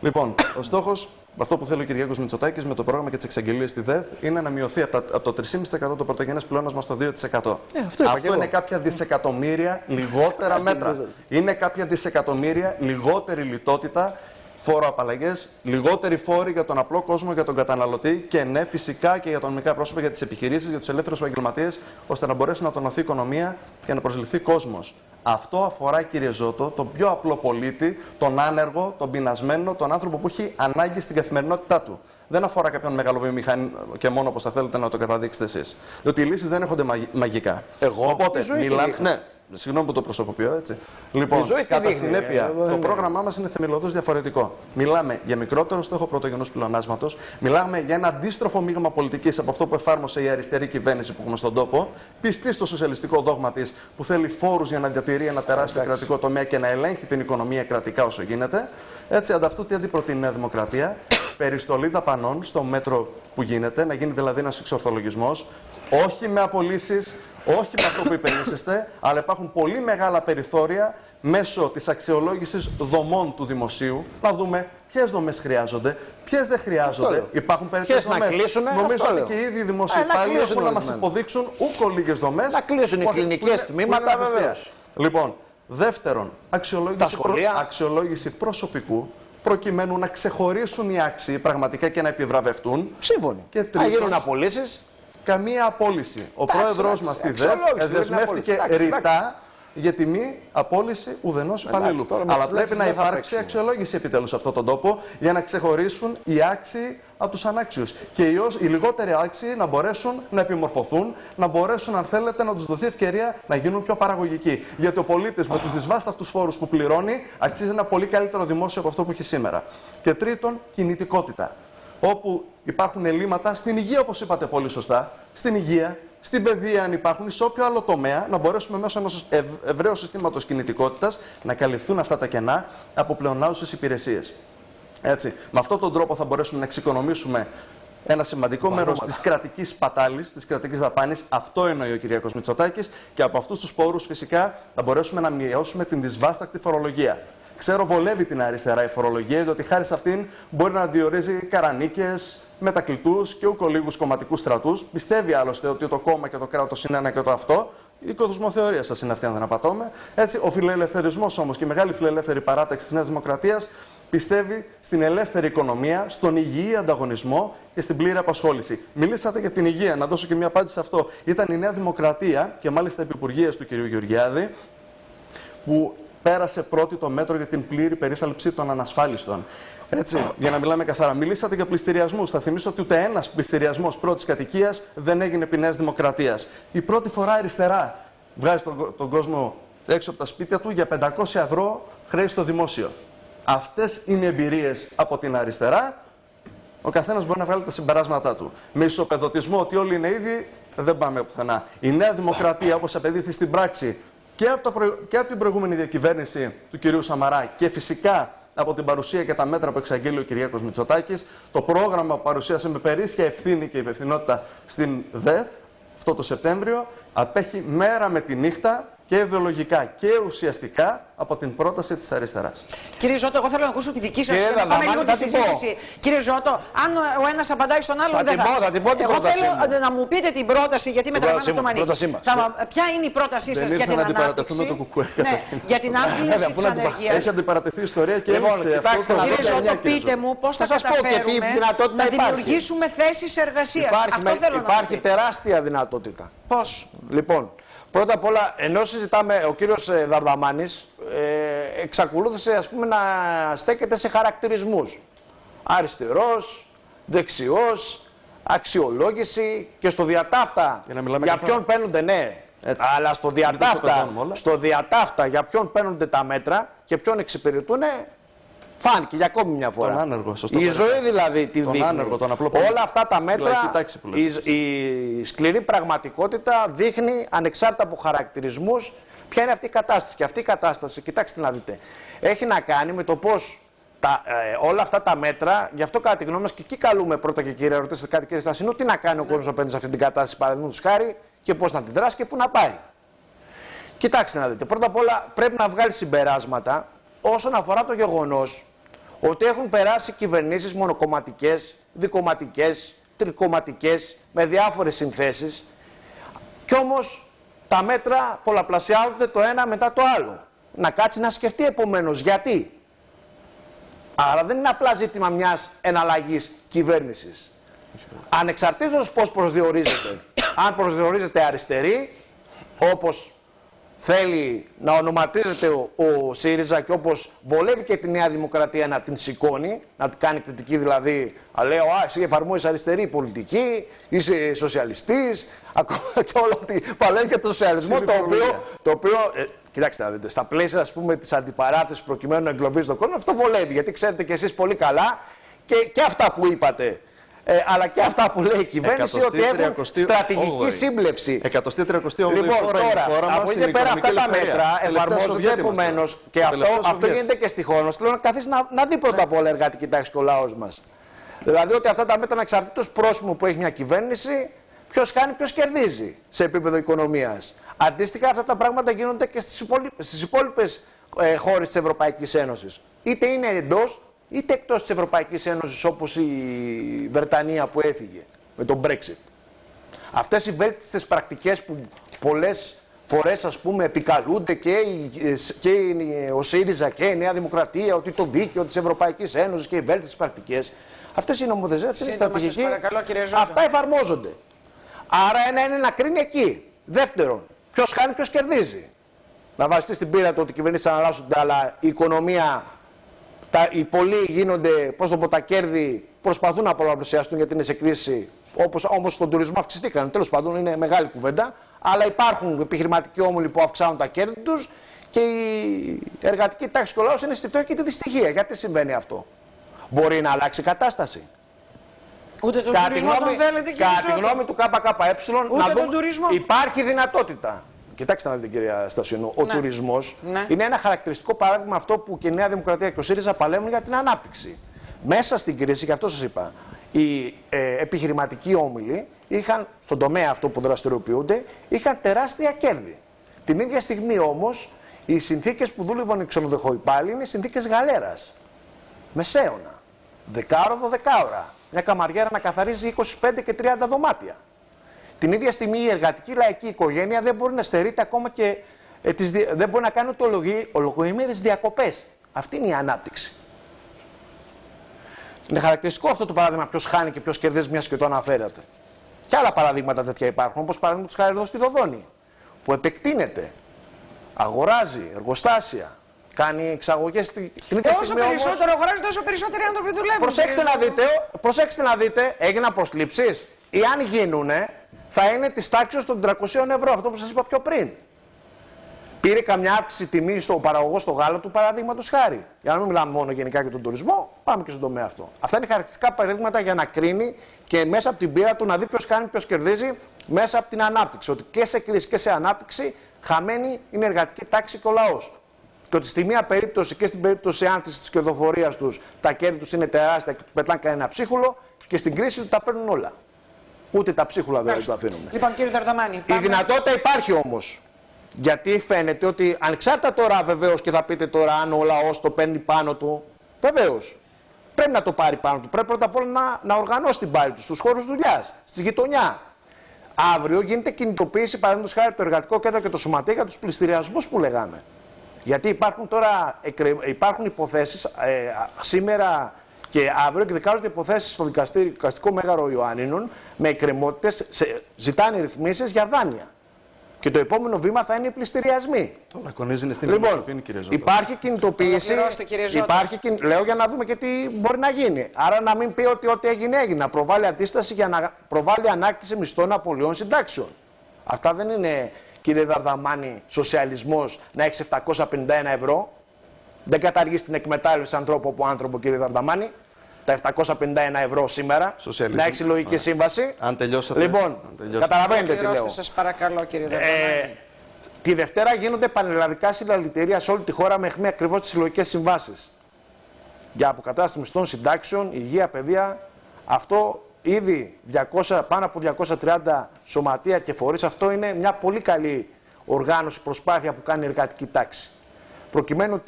Λοιπόν, ο στόχος, αυτό που θέλει ο Κυριάκος Μητσοτάκης με το πρόγραμμα και τις εξαγγελίες στη ΔΕΔ, είναι να μειωθεί από το 3,5% το πρωτογενές πλεόνασμα στο 2%. Αυτό είναι κάποια δισεκατομμύρια λιγότερα μέτρα. Είναι κάποια δισεκατομμύρια λιγότερη λιτότητα. Φόροαπαλλαγές, λιγότεροι φόροι για τον απλό κόσμο, για τον καταναλωτή και ναι, φυσικά και για τον νομικά πρόσωπα, για τις επιχειρήσεις, για τους ελεύθερους επαγγελματίες, ώστε να μπορέσει να τονωθεί η οικονομία και να προσληφθεί κόσμος. Αυτό αφορά, κύριε Ζώτο, τον πιο απλό πολίτη, τον άνεργο, τον πεινασμένο, τον άνθρωπο που έχει ανάγκη στην καθημερινότητά του. Δεν αφορά κάποιον μεγαλοβιομηχανή και μόνο όπως θα θέλετε να το καταδείξετε εσείς. Διότι οι λύσεις δεν έρχονται μαγικά. Οπότε, μιλάμε. Ναι, συγγνώμη που το προσωποποιώ, έτσι. Λοιπόν, κατά συνέπεια, το πρόγραμμά μας είναι θεμελιωδώς διαφορετικό. Μιλάμε για μικρότερο στόχο πρωτογενούς πλεονάσματος, μιλάμε για ένα αντίστροφο μείγμα πολιτικής από αυτό που εφάρμοσε η αριστερή κυβέρνηση που έχουμε στον τόπο, πιστή στο σοσιαλιστικό δόγμα της που θέλει φόρους για να διατηρεί ένα τεράστιο κρατικό τομέα και να ελέγχει την οικονομία κρατικά όσο γίνεται. Έτσι, ανταυτού τι αντιπροτείνει η Νέα Δημοκρατία, περιστολή δαπανών στο μέτρο που γίνεται, να γίνει δηλαδή ένας εξορθολογισμός, όχι με απολύσεις. Όχι με αυτό που υπενήσεστε, αλλά υπάρχουν πολύ μεγάλα περιθώρια μέσω της αξιολόγησης δομών του δημοσίου. Να δούμε ποιες δομές χρειάζονται, ποιες δεν χρειάζονται. Υπάρχουν περίπτωσεις δομές. Νομίζω ότι και οι ίδιοι δημοσίοι υπάλληλοι έχουν να μας υποδείξουν ούκο λίγες δομές. Να κλείσουν οι κλινικές τμήματα, βεβαίως. Λοιπόν, δεύτερον, αξιολόγηση προσωπικού, προκειμένου να ξεχωρίσουν οι άξιοι πραγματικά και να επιβραβευτούν. Σύμφωνοι. Να γίνουν απολύσεις. Καμία απόλυση. Ο πρόεδρος μας στη ΔΕΘ δεσμεύτηκε ρητά για τη μη απόλυση ουδενός υπαλλήλου. Αλλά πρέπει να υπάρξει αξιολόγηση επιτέλους σε αυτόν τον τόπο για να ξεχωρίσουν οι άξιοι από τους ανάξιους. Και οι λιγότεροι άξιοι να μπορέσουν να επιμορφωθούν, να μπορέσουν, αν θέλετε, να τους δοθεί ευκαιρία να γίνουν πιο παραγωγικοί. Γιατί ο πολίτης με τους δυσβάσταχτους φόρους που πληρώνει αξίζει ένα πολύ καλύτερο δημόσιο από αυτό που έχει σήμερα. Και τρίτον, κινητικότητα. Όπου υπάρχουν ελλείμματα στην υγεία, όπως είπατε πολύ σωστά, στην υγεία, στην παιδεία, αν υπάρχουν, σε όποιο άλλο τομέα, να μπορέσουμε μέσω ενός ευρέως συστήματος κινητικότητας να καλυφθούν αυτά τα κενά από πλεονάζουσες υπηρεσίες. Έτσι, με αυτόν τον τρόπο θα μπορέσουμε να εξοικονομήσουμε ένα σημαντικό μέρος της κρατικής σπατάλης, της κρατικής δαπάνης. Αυτό εννοεί ο Κυριάκος Μητσοτάκης και από αυτούς τους πόρους φυσικά θα μπορέσουμε να μειώσουμε την δυσβάστακτη φορολογία. Ξέρω, βολεύει την αριστερά η φορολογία, διότι χάρη σε αυτήν μπορεί να διορίζει καρανίκες, μετακλητούς και ουκολίγους κομματικούς στρατούς. Πιστεύει άλλωστε ότι το κόμμα και το κράτος είναι ένα και το αυτό. Η κοσμοθεωρία σας είναι αυτή, αν δεν απατώμε. Έτσι, ο φιλελευθερισμός όμως και η μεγάλη φιλελεύθερη παράταξη της Νέας Δημοκρατίας πιστεύει στην ελεύθερη οικονομία, στον υγιή ανταγωνισμό και στην πλήρη απασχόληση. Μιλήσατε για την υγεία, να δώσω και μια απάντηση σε αυτό. Ήταν η Νέα Δημοκρατία και μάλιστα επυπουργείας του κ. Γεωργιάδη που πέρασε πρώτη το μέτρο για την πλήρη περίθαλψη των ανασφάλιστων. Έτσι, για να μιλάμε καθαρά. Μιλήσατε για πληστηριασμούς. Θα θυμίσω ότι ούτε ένας πληστηριασμός πρώτης κατοικίας δεν έγινε επί Νέας Δημοκρατίας. Η πρώτη φορά αριστερά βγάζει τον κόσμο έξω από τα σπίτια του για 500 ευρώ χρέη στο δημόσιο. Αυτές είναι εμπειρίες από την αριστερά. Ο καθένας μπορεί να βγάλει τα συμπεράσματά του. Με ισοπεδωτισμό ότι όλοι είναι ίδιοι, δεν πάμε πουθενά. Η Νέα Δημοκρατία, όπως απεδείχθη στην πράξη και από την προηγούμενη διακυβέρνηση του κυρίου Σαμαρά και φυσικά από την παρουσία και τα μέτρα που εξαγγείλει ο Κυριάκος Μητσοτάκης, το πρόγραμμα που παρουσίασε με περίσσια ευθύνη και υπευθυνότητα στην ΔΕΘ αυτό το Σεπτέμβριο απέχει μέρα με τη νύχτα και ιδεολογικά και ουσιαστικά από την πρόταση της αριστεράς. Κύριε Ζώτο, εγώ θέλω να ακούσω τη δική σας και να πάμε λίγο τη συζήτηση. Κύριε Ζώτο, αν ο ένας απαντάει στον άλλον, δεν θα. Εγώ θέλω να μου πείτε την πρόταση, γιατί με τραβάνε το μανίκι. Ποια είναι η πρότασή σας για την ανάπτυξη, για την άμβληση της ανεργίας? Έχει αντιπαρατεθεί η ιστορία και έλειξε αυτό. Κύριε Ζώτο, πείτε μου πώς θα καταφέρουμε να δημιουργήσουμε θέσεις εργασίας. Αυτό θέλω να μου πείτε. Υπάρχει τεράστια δυνατότητα. Πώς? Λοιπόν, πρώτα απ' όλα, ενώ συζητάμε, ο κύριος Δαρδαμάνης εξακολούθησε, ας πούμε, να στέκεται σε χαρακτηρισμούς. Αριστερός, δεξιός, αξιολόγηση και στο διατάφτα για ποιον παίρνονται, ναι. Έτσι. Αλλά στο διατάφτα για ποιον παίρνονται τα μέτρα και ποιον εξυπηρετούν, φάνηκε για ακόμη μια φορά. Τον άνεργο, η ζωή δηλαδή τη δείχνει. Άνεργο, τον απλό όλα αυτά τα μέτρα, η σκληρή πραγματικότητα δείχνει, ανεξάρτητα από χαρακτηρισμούς, ποια είναι αυτή η κατάσταση. Και αυτή η κατάσταση, κοιτάξτε να δείτε, έχει να κάνει με το πώς όλα αυτά τα μέτρα, γι' αυτό κατά τη γνώμη μας, και εκεί καλούμε πρώτα και κύριε ρωτήσετε κάτι κύριε Στασινού, τι να κάνει ο κόσμος απέναντι σε αυτή την κατάσταση, παραδείγματος χάρη, και πώς να αντιδράσει και πού να πάει. Κοιτάξτε να δείτε, πρώτα απ' όλα πρέπει να βγάλει συμπεράσματα όσον αφορά το γεγονός ότι έχουν περάσει κυβερνήσεις μονοκομματικές, δικομματικές, τρικομματικές, με διάφορες συνθέσεις, κι όμως τα μέτρα πολλαπλασιάζονται το ένα μετά το άλλο. Να κάτσει να σκεφτεί επομένως γιατί. Άρα δεν είναι απλά ζήτημα μιας εναλλαγής κυβέρνησης. Ανεξαρτήτως πώς προσδιορίζεται, αν προσδιορίζεται αριστερή, όπως θέλει να ονοματίζεται ο ΣΥΡΙΖΑ και όπως βολεύει και τη Νέα Δημοκρατία να την σηκώνει, να την κάνει κριτική δηλαδή, λέει εσύ εφαρμόζεις αριστερή πολιτική, είσαι σοσιαλιστής, ακόμα και όλο ότι παλεύει και το σοσιαλισμό, το οποίο κοιτάξτε να δείτε, στα πλαίσια ας πούμε της αντιπαράθεσης προκειμένου να εγκλωβίζει τον κόσμο, αυτό βολεύει, γιατί ξέρετε και εσείς πολύ καλά και αυτά που είπατε. Αλλά και αυτά που λέει η κυβέρνηση ότι έχουν στρατηγική σύμπλευση. 138η λοιπόν, τώρα, από εκεί πέρα αυτά τα μέτρα εφαρμόζονται επομένως και αυτό γίνεται και στη χώρα μας. Θέλω να καθίσει να δει πρώτα απ' όλα εργατική τάξη και ο λαός μας. Δηλαδή ότι αυτά τα μέτρα ανεξαρτήτως πρόσημου που έχει μια κυβέρνηση, ποιος κάνει, ποιος κερδίζει σε επίπεδο οικονομίας. Αντίστοιχα αυτά τα πράγματα γίνονται και στις υπόλοιπες χώρες της Ευρωπαϊκής Ένωσης. Είτε είναι εντός, είτε εκτός της Ευρωπαϊκής Ένωσης, όπως η Βρετανία που έφυγε με τον Brexit. Αυτές οι βέλτιστες πρακτικές που πολλές φορές ας πούμε επικαλούνται και ο ΣΥΡΙΖΑ και η Νέα Δημοκρατία, ότι το δίκαιο της Ευρωπαϊκής Ένωσης και οι βέλτιστες πρακτικές, αυτές οι νομοθεσίες, αυτή είναι στρατηγική, αυτά εφαρμόζονται. Άρα ένα είναι να κρίνει εκεί. Δεύτερον, ποιος χάνει, ποιος κερδίζει. Να βαστεί στην πείρα του ότι οι κυβερνήσεις αναλλάσσονται, αλλά η οικονομία, οι πολλοί γίνονται, πώς το πω, τα κέρδη προσπαθούν να πολλαπλασιαστούν γιατί είναι σε κρίση, όμως στον τουρισμό αυξηθήκαν. Τέλος πάντων, είναι μεγάλη κουβέντα, αλλά υπάρχουν επιχειρηματικοί όμιλοι που αυξάνουν τα κέρδη τους και η εργατική τάξη και ο λαός είναι στη φτώχεια και τη δυστυχία. Γιατί συμβαίνει αυτό? Μπορεί να αλλάξει η κατάσταση? Ούτε τον τουρισμό τον θέλετε, κύριε Ζώτο? Κατά τη γνώμη του ΚΚΕ, ούτε τον τουρισμό. Υπάρχει δυνατότητα. Κοιτάξτε να δείτε, κυρία Στασιονού, ο τουρισμός είναι ένα χαρακτηριστικό παράδειγμα αυτό που και η Νέα Δημοκρατία και ο ΣΥΡΙΖΑ παλεύουν για την ανάπτυξη. Μέσα στην κρίση, και αυτό σας είπα, οι επιχειρηματικοί όμιλοι είχαν, στον τομέα αυτό που δραστηριοποιούνται, είχαν τεράστια κέρδη. Την ίδια στιγμή όμως, οι συνθήκες που δούλευαν οι ξενοδοχοϊπάλληλοι είναι συνθήκες γαλέρας. Μεσαίωνα. 10ωρα. Μια καμαριέρα να καθαρίζει 25 και 30 δωμάτια. Την ίδια στιγμή η εργατική λαϊκή οικογένεια δεν μπορεί να στερείται ακόμα και δεν μπορεί να κάνει ούτε ολογοήμερες διακοπές. Αυτή είναι η ανάπτυξη. Είναι χαρακτηριστικό αυτό το παράδειγμα, ποιος χάνει και ποιος κερδίζει, μιας και το αναφέρατε. Και άλλα παραδείγματα τέτοια υπάρχουν, όπως παραδείγματος χάρη εδώ στη Δοδόνη, που επεκτείνεται, αγοράζει εργοστάσια, κάνει εξαγωγές την ίδια στιγμή. Όσο περισσότερο αγοράζει, τόσο περισσότεροι άνθρωποι δουλεύουν. Προσέξτε να δείτε, έγιναν προσλήψεις. Ή αν γίνουνε, θα είναι της τάξης των 300 ευρώ, αυτό που σας είπα πιο πριν. Πήρε καμιά αύξηση τιμή στο παραγωγό στο γάλα του, παραδείγματος χάρη. Για να μην μιλάμε μόνο γενικά για τον τουρισμό, πάμε και στον τομέα αυτό. Αυτά είναι χαρακτηριστικά παραδείγματα για να κρίνει και μέσα από την πείρα του να δει ποιος κάνει, ποιος κερδίζει, μέσα από την ανάπτυξη. Ότι και σε κρίση και σε ανάπτυξη χαμένη είναι η εργατική τάξη και ο λαός. Και ότι στη μία περίπτωση και στην περίπτωση άνθησης της κερδοφορίας τους, τα κέρδη τους είναι τεράστια και τους πετάνε κανένα ψίχουλο, και στην κρίση του τα παίρνουν όλα. Ούτε τα ψίχουλα δεν τα αφήνουμε. Λοιπόν, κύριε Δαρδαμάνη, η δυνατότητα υπάρχει όμως. Γιατί φαίνεται ότι ανεξάρτητα τώρα βεβαίως, και θα πείτε τώρα αν ο λαός το παίρνει πάνω του, βεβαίως πρέπει να το πάρει πάνω του. Πρέπει πρώτα απ' όλα να οργανώσει την πάλη του στους χώρους δουλειάς, στη γειτονιά. Αύριο γίνεται κινητοποίηση, παραδείγματος χάρη, το εργατικό κέντρο και το σωματείο για τους πληστηριασμούς που λέγαμε. Γιατί υπάρχουν τώρα υποθέσεις σήμερα και αύριο εκδικάζονται υποθέσεις στο δικαστικό μέγαρο Ιωάννηνων με εκκρεμότητες, ζητάνε ρυθμίσεις για δάνεια. Και το επόμενο βήμα θα είναι οι πληστηριασμοί. Το λακωνίζει είναι στην ευθύνη, κύριε Ζώτο. Υπάρχει κινητοποίηση. Λέω για να δούμε και τι μπορεί να γίνει. Άρα να μην πει ότι ό,τι έγινε έγινε. Να προβάλλει αντίσταση για να προβάλλει ανάκτηση μισθών απολειών συντάξεων. Αυτά δεν είναι, κύριε Δαρδαμάνη, σοσιαλισμός να έχει 751 ευρώ. Δεν καταργείς την εκμετάλλευση ανθρώπου από άνθρωπο, κύριε Δαρδαμάνη. Τα 751 ευρώ σήμερα, να έχει συλλογική σύμβαση. Αν τελειώσετε. Λοιπόν, καταλαβαίνετε τι λέω. Σας παρακαλώ, κύριε Δαρδαμάνη. Τη Δευτέρα γίνονται πανελλαδικά συλλαλητήρια σε όλη τη χώρα με αιχμή ακριβώς τις συλλογικές συμβάσεις. Για αποκατάσταση μισθών, συντάξεων, υγεία, παιδεία. Αυτό ήδη πάνω από 230 σωματεία και φορείς. Αυτό είναι μια πολύ καλή οργάνωση, προσπάθεια που κάνει η εργατική τάξη. Προκειμένου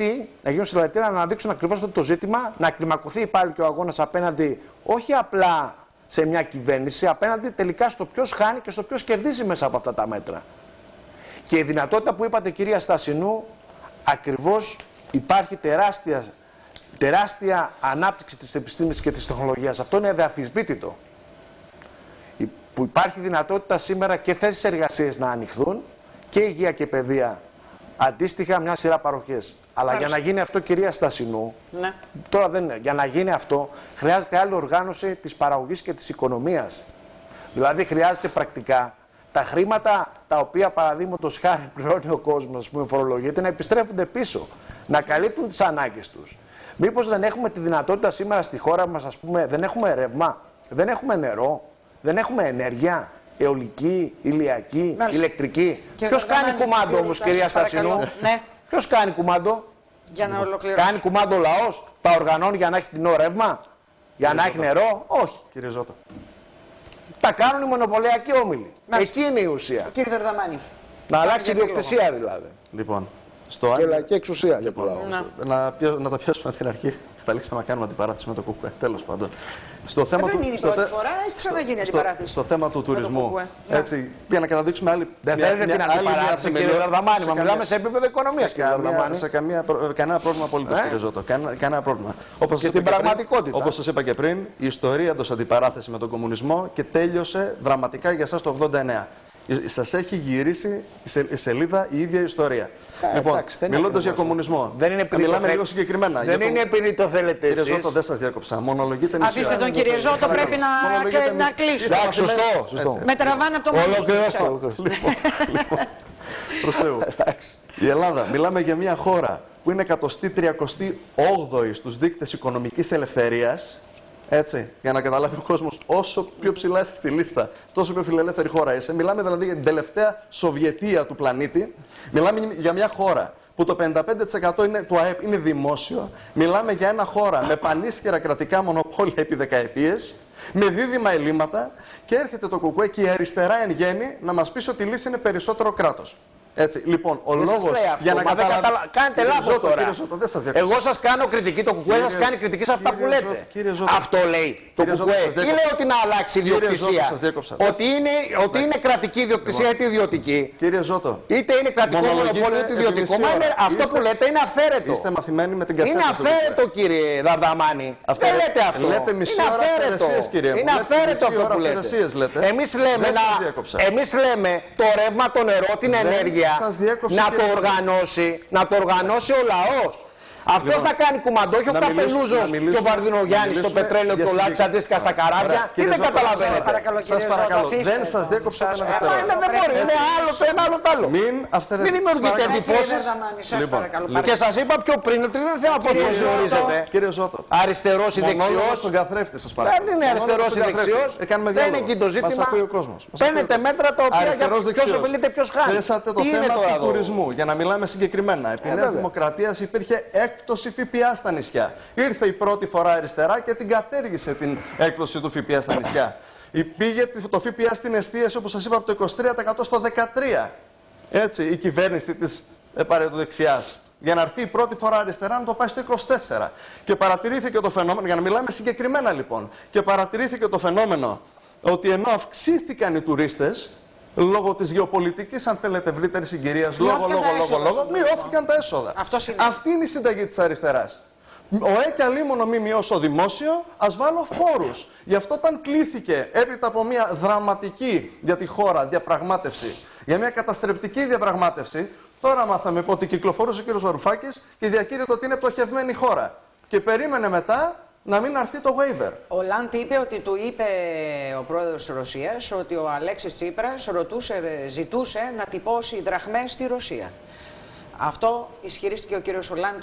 να γίνουν συλλαλητήρια να αναδείξουν ακριβώς αυτό το ζήτημα, να κλιμακωθεί πάλι και ο αγώνας απέναντι όχι απλά σε μια κυβέρνηση, απέναντι τελικά στο ποιος χάνει και στο ποιος κερδίζει μέσα από αυτά τα μέτρα. Και η δυνατότητα που είπατε, κυρία Στασινού, ακριβώς υπάρχει τεράστια τεράστια ανάπτυξη της επιστήμης και της τεχνολογίας. Αυτό είναι αδιαμφισβήτητο. Που υπάρχει δυνατότητα σήμερα και θέσεις εργασίας να ανοιχθούν και υγεία και παιδεία. Αντίστοιχα μια σειρά παροχές. Αλλά για να γίνει αυτό, κυρία Στασινού, Ναι. τώρα δεν είναι. Για να γίνει αυτό χρειάζεται άλλη οργάνωση της παραγωγής και της οικονομίας. Δηλαδή χρειάζεται πρακτικά τα χρήματα τα οποία παραδείγματος χάρη πληρώνει ο κόσμος, φορολογείται, να επιστρέφονται πίσω, να καλύπτουν τις ανάγκες τους. Μήπως δεν έχουμε τη δυνατότητα σήμερα στη χώρα μας, ας πούμε, δεν έχουμε ρεύμα, δεν έχουμε νερό, δεν έχουμε ενέργεια, αιωλική, ηλιακή, ηλεκτρική. Ποιος κάνει κουμάντο όμως, κυρία Στασινού? Ναι. Ποιος κάνει κουμάντο? Για να ολοκληρώσω. Κάνει κουμάντο ο λαός, τα οργανώνει για να έχει φθηνό ρεύμα, για να έχει νερό? Όχι. Κύριε Ζώτο. Τα κάνουν οι μονοπωλιακοί όμιλοι. Μάλιστα. Εκεί είναι η ουσία. Κύριε Δαρδαμάνη. Να αλλάξει η για ιδιοκτησία δηλαδή. Λοιπόν, στο Και άλλο. λαϊκή εξουσία για το λαό. Να τα πιάσουμε από την αρχή. Καταλήξαμε να κάνουμε αντιπαράθεση με το ΚΚΕ. Τέλος πάντων. Στο θέμα Δεν του, είναι η στο πρώτη τε- φορά, έχει ξαναγίνει στο- αντιπαράθεση. Στο θέμα του το τουρισμού. ΚΚΕ. Ναι. Έτσι, για να καταδείξουμε άλλη. Δεν θέλετε την αντιπαράθεση, κύριε Δαρδαμάνη. Μα μιλάμε σε επίπεδο οικονομίας, κύριε Δαρδαμάνη. Σε κανένα πρόβλημα απολύτως, κύριε Ζώτο. Κανένα πρόβλημα. Όπως σας στην είπα και πριν- πραγματικότητα. Όπως σας είπα και πριν, η ιστορία έδωσε αντιπαράθεση με τον κομμουνισμό και τέλειωσε δραματικά για εσάς το 89. Σας έχει γυρίσει η σελίδα η ίδια ιστορία. Λοιπόν, εντάξει, δεν είναι μιλώντας για ακριβώς. κομμουνισμό, Δεν είναι επειδή μιλάμε το λίγο συγκεκριμένα. Δεν Για είναι επειδή το θέλετε Κύριε εσείς. Ζώτο, δεν σας διάκοψα. Μονολογείτε μισή Αφήστε ώρα. τον κύριο Ζώτο, πρέπει να κλείσουμε. Εντάξει, σωστό. Με τραβάνε από το μαγαζί. Ολοκληρώστε. Προς Θεού. Η Ελλάδα, μιλάμε για μια χώρα που είναι 138η στους δείκτες οικονομικής ελευθερίας. Έτσι, για να καταλάβει ο κόσμος, όσο πιο ψηλά είσαι στη λίστα, τόσο πιο φιλελεύθερη χώρα είσαι. Μιλάμε δηλαδή για την τελευταία Σοβιετία του πλανήτη. Μιλάμε για μια χώρα που το 55% του ΑΕΠ είναι δημόσιο. Μιλάμε για ένα χώρα με πανίσχυρα κρατικά μονοπόλια επί δεκαετίες, με δίδυμα ελλείμματα, και έρχεται το ΚΚΕ και η αριστερά εν γέννη να μας πει ότι η λύση είναι περισσότερο κράτος. Έτσι, λοιπόν, ο Δεν σας λόγος λέει αυτό, για να μα δεν καταλάβει. Κάνετε λάθος τώρα. Κύριε Ζώτο, δεν σας διακόψα. Εγώ σας κάνω κριτική, το ΚΚΕ σας κάνει κριτική σε αυτά που λέτε. Κύριε Ζώτο. Αυτό λέει το Κύριε Ζώτο, ΚΚΕ. σας Τι διέκοψα. λέει ότι να αλλάξει η Κύριε Ζώτο, ιδιοκτησία? σας διέκοψα. Ότι είναι κρατική ιδιοκτησία είτε ιδιωτική. Κύριε Ζώτο, Είτε είναι κρατικό μονολογείτε μονοπόλιο είτε ιδιωτικό. επί Μα μισή είναι, ώρα. αυτό που λέτε είναι αυθαίρετο. είστε μαθημένοι με την κασέτα. Είναι του αυθαίρετο, ΚΚΕ. κύριε Δαρδαμάνη. Δεν Αυθαίρετο. λέτε αυτό. Λέτε μισή Είναι ώρα αυθαίρετο. αυθαιρεσίες, κύριε μου. Είναι Λέτε αυθαίρετο μισή αυτό ώρα που αυθαιρεσίες, λέτε. λέτε. Εμείς λέμε το ρεύμα, το νερό, την ενέργεια σας διέκοψα, να κύριε το οργανώσει ο λαός. Αυτός Λοιπόν, να κάνει κουμαντό, όχι ο να Καπελούζος μιλήσουμε- και ο Βαρδινογιάννης στο μιλήσουμε πετρέλαιο για και ο Λάτσης συγκεκριμένα- αντίστοιχα στα καράβια. Ωραία, Τι κύριε δεν Ζώτο, καταλαβαίνετε? Σας παρακαλώ, κύριε Σας Ζώτο, παρακαλώ, αφήστε δεν σας τον. διέκοψα Σας κανένα παρακαλώ. δευτερόλεπτο. Δεν μπορεί, είναι άλλο το ένα, άλλο το άλλο. Μην αυθαιρετήσεις. Μην δημιουργείτε Παρακαλώ. εντυπώσεις. Κύριε Δαρδαμάνη, σας Λοιπόν, παρακαλώ. Και σας είπα πιο πριν ότι δεν θέλω να πω Κύριε πώς Ζώτο. ορίζετε. Κύριε Ζώτο. Αριστερός ή Μονόλογο δεξιός. στον καθρέφτη, σας παρακαλώ. Δεν είναι Μονόλογο αριστερός στον ή καθρέφτη. δεξιός. Κάνουμε Δεν είναι διάλογο. εκεί το Μας ζήτημα. ακούει ο κόσμος. Μας ακούει Παίρνετε ο κόσμος. μέτρα τα οποία για Αριστερός, ποιος δεξιός. ωφελείται, ποιος χάνει. Θέσατε το Τι είναι θέμα τώρα του εδώ? τουρισμού, για να μιλάμε συγκεκριμένα. Επί Νέας βέβαια. Δημοκρατίας υπήρχε έκπτωση ΦΠΑ στα νησιά. Ήρθε η πρώτη φορά αριστερά και την κατέργησε την έκπτωση του ΦΠΑ στα νησιά. Πήγε το ΦΠΑ στην εστίαση, όπως σας είπα, από το 23% στο 13%. Έτσι, η κυβέρνηση της παρεδοδεξιάς. Για να έρθει η πρώτη φορά αριστερά να το πάει στο 24%. Και παρατηρήθηκε το φαινόμενο, για να μιλάμε συγκεκριμένα λοιπόν, και παρατηρήθηκε το φαινόμενο ότι ενώ αυξήθηκαν οι τουρίστες, λόγω της γεωπολιτικής, αν θέλετε, ευρύτερης συγκυρίας, Μειώθηκαν τα έσοδα στον τουρισμό. μειώθηκαν τα έσοδα. Αυτό σημαίνει. Αυτή είναι η συνταγή της αριστεράς. Ο και αλίμονο μη μειώσω δημόσιο, ας βάλω φόρους. Γι' αυτό όταν κλήθηκε έπειτα από μια δραματική για τη χώρα διαπραγμάτευση, για μια καταστρεπτική διαπραγμάτευση, τώρα μάθαμε ότι κυκλοφορούσε ο κ. Βαρουφάκης και διακήρυτε ότι είναι πτωχευμένη η χώρα. Και περίμενε μετά να μην αρθεί το waiver. Ο Λαντ είπε ότι του είπε ο πρόεδρος της Ρωσίας ότι ο Αλέξης Τσίπρας ζητούσε να τυπώσει δραχμές στη Ρωσία. Αυτό ισχυρίστηκε ο κύριος Ολάντ.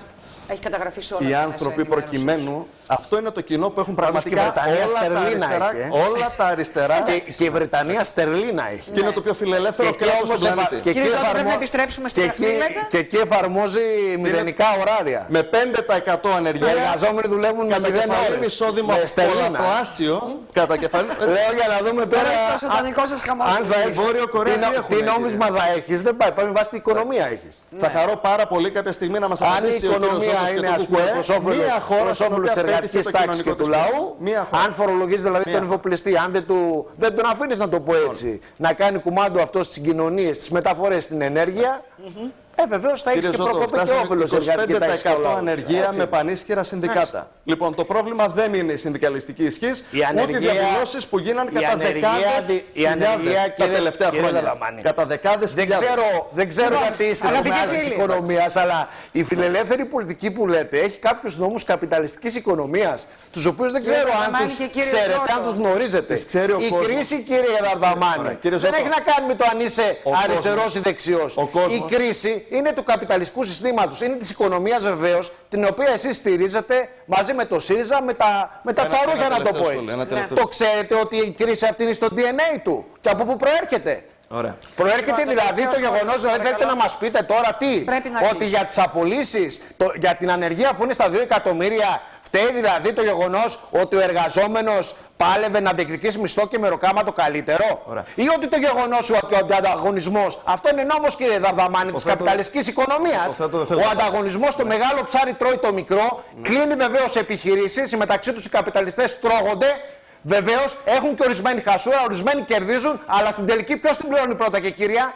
Έχει καταγραφεί σε όλα Οι τα άνθρωποι μέσα ενημέρωσης. προκειμένου, αυτό είναι το κοινό που έχουν Πάντως και η πραγματικά Βρετανία όλα τα στερλίνα αριστερά. έχει, Όλα τα αριστερά. Και η Βρετανία στερλίνα έχει. Και είναι το πιο φιλελεύθερο κράτος στον πλανήτη. Κύριε Ζώτο, πρέπει να επιστρέψουμε στην και δραχμή, λέτε. και εκεί εφαρμόζει μηδενικά ωράρια. Με 5% Οι ανεργία. εργαζόμενοι δουλεύουν με Κατά 0 κεφαλήν ώρες. εισόδημα Με στερλίνα. πολλαπλάσιο. Κατά κεφαλήν. Λέω για να δούμε τώρα Τώρα στο σατανικό σας χαμόγελο. αν θα έχεις, Βόρειο Κορέα τι έχουν, τι νόμισμα θα έχεις. Δεν πάει, πάει με βάση την οικονομία έχεις. Θα χαρώ πάρα πολύ κάποια στιγμή να μας Αν η απαντήσει ο κύριος οικονομία Ζώτος και είναι, το ας πούμε, ΚΚΕ, προς όφελος μία χώρα προς στην όφελος οποία της εργατικής πέτυχε το τάξης κοινωνικό και του της λαού, πλαίσιο. Μία χώρα. αν φορολογείς δηλαδή Μία τον εφοπλιστή, αν δεν τον αφήνεις να το πω έτσι, να κάνει κουμάντο αυτό στις κοινωνίες, στις μεταφορές, στην ενέργεια, βεβαίως θα έχει Κύριε και Ζώτο, προκοπή και φτάσαμε όφελος εργατική τάξη. 25% ανεργία με πανίσχυρα συνδικάτα. Λοιπόν, το πρόβλημα δεν είναι η συνδικαλιστική ισχύς, ούτε οι διαδηλώσεις που γίνανε κατά δεκάδες χιλιάδες τα τελευταία χρόνια. Κατά δεκάδες χιλιάδες. Δεν ξέρω γιατί είστε της οικονομίας, αλλά η φιλελεύθερη πολιτική που λέτε έχει κάποιους νόμους καπιταλιστικής οικονομίας, τους οποίους δεν ξέρω αν τους ξέρετε, αν τους γνωρίζετε. Η κρίση, κύριε Δαρδαμάνη, δεν έχει να κάνει με το αν είσαι αριστερός ή δεξιός. Η κρίση είναι του καπιταλιστικού συστήματος, είναι της οικονομίας βεβαίως, την οποία εσείς στηρίζετε μαζί με το ΣΥΡΙΖΑ, με τα τσαρούχια να το πω έτσι. Το ξέρετε ότι η κρίση αυτή είναι στο DNA του και από πού προέρχεται. Ωραία. Προέρχεται δηλαδή το γεγονός, δηλαδή θέλετε να μας πείτε τώρα τι, ότι για τις απολύσεις, για την ανεργία που είναι στα 2 εκατομμύρια, φταίει δηλαδή το γεγονός ότι ο εργαζόμενος πάλευε να διεκδικήσει μισθό και μεροκάματο καλύτερο? Ωραία. Ή ότι το γεγονός ότι ο ανταγωνισμός, αυτό είναι νόμος, κύριε Δαρδαμάνη, της καπιταλιστικής οικονομίας. Ο ανταγωνισμός, το μεγάλο ψάρι τρώει το μικρό, κλείνει βεβαίως επιχειρήσεις, μεταξύ τους οι καπιταλιστές τρώγονται. Βεβαίως έχουν και ορισμένοι χασούρα, ορισμένοι κερδίζουν, αλλά στην τελική ποιος την πληρώνει πρώτα και κύρια?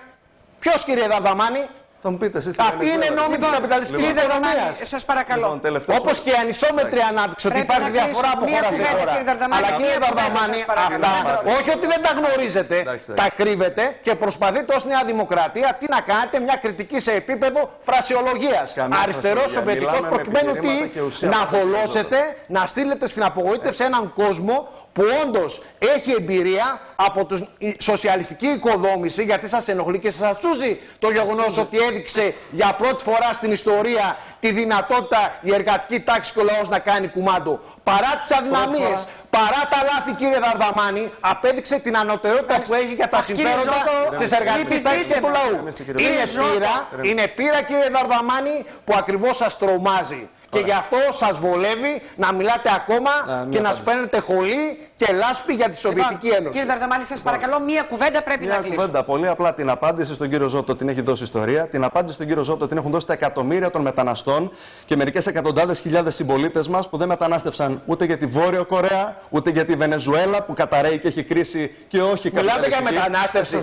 Ποιος, κύριε Δαρδαμάνη? Θα μου πείτε, εσείς αυτή είναι νόμοι της καπιταλιστικής οικονομίας. Σας παρακαλώ. Όπως και η ανισόμετρη ανάπτυξη, ότι υπάρχει διαφορά από χώρα σε χώρα. Αλλά κύριε Δαρδαμάνη, αυτά όχι ότι δεν τα γνωρίζετε, τα κρύβετε και προσπαθείτε ως Νέα Δημοκρατία τι να κάνετε, μια κριτική σε επίπεδο φρασιολογίας. Αριστερός σοβιετικός, προκειμένου τι? Να θολώσετε, να στείλετε στην απογοήτευση έναν κόσμο που όντως έχει εμπειρία από τη σοσιαλιστική οικοδόμηση, γιατί σας ενοχλεί και σας τσούζει το γεγονός ότι έδειξε για πρώτη φορά στην ιστορία τη δυνατότητα η εργατική τάξη και ο λαός να κάνει κουμάντο. Παρά τις αδυναμίες, παρά τα λάθη, κύριε Δαρδαμάνη, απέδειξε την ανωτερότητα που έχει για τα συμφέροντα της εργατικής τάξης και του λαού. Είναι πείρα, κύριε Δαρδαμάνη, που ακριβώς σας τρομάζει. Και γι' αυτό σας βολεύει να μιλάτε ακόμα και να σπαίνετε χολή και λάσπη για τη Σοβιετική Ένωση. Κύριε Δαρδαμάνη, σας παρακαλώ, μία κουβέντα πρέπει να κλείσουμε. Κουβέντα, πολύ απλά. Την απάντηση στον κύριο Ζώτο την έχει δώσει η ιστορία. Την απάντηση στον κύριο Ζώτο την έχουν δώσει τα εκατομμύρια των μεταναστών και μερικές εκατοντάδες χιλιάδες συμπολίτες μας που δεν μετανάστευσαν ούτε για τη Βόρεια Κορέα, ούτε για τη Βενεζουέλα που καταραίει και έχει κρίση και όχι μιλάτε για μετανάστευση.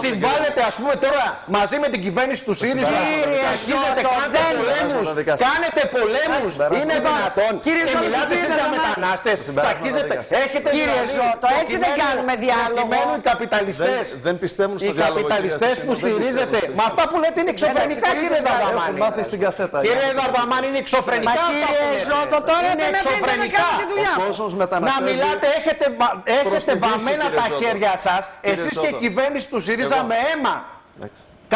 Συμβάλλετε, ας πούμε, τώρα μαζί με την κυβέρνηση του ΣΥΡΙΖΑ. Κάνετε πολέμους, είναι δυνατόν? Κύριε και μιλάτε εσείς για μετανάστες, τσακίζετε, έχετε κύριε Ζώτο, έτσι δεν κάνουμε διάλογο. Οι καπιταλιστές, δεν πιστεύουν στο διάλογο. Οι καπιταλιστές που στηρίζετε, με αυτά που λέτε είναι εξωφρενικά, κύριε Δαρδαμάνη. Κύριε Δαρδαμάνη, είναι εξωφρενικά. Κύριε Ζώτο, τώρα δεν αφήνετε να κάνετε τη δουλειά μου. Να μιλάτε, έχετε βαμμένα τα χέρια σας, εσείς και η κυβέρνηση του ΣΥΡΙΖΑ με αίμα.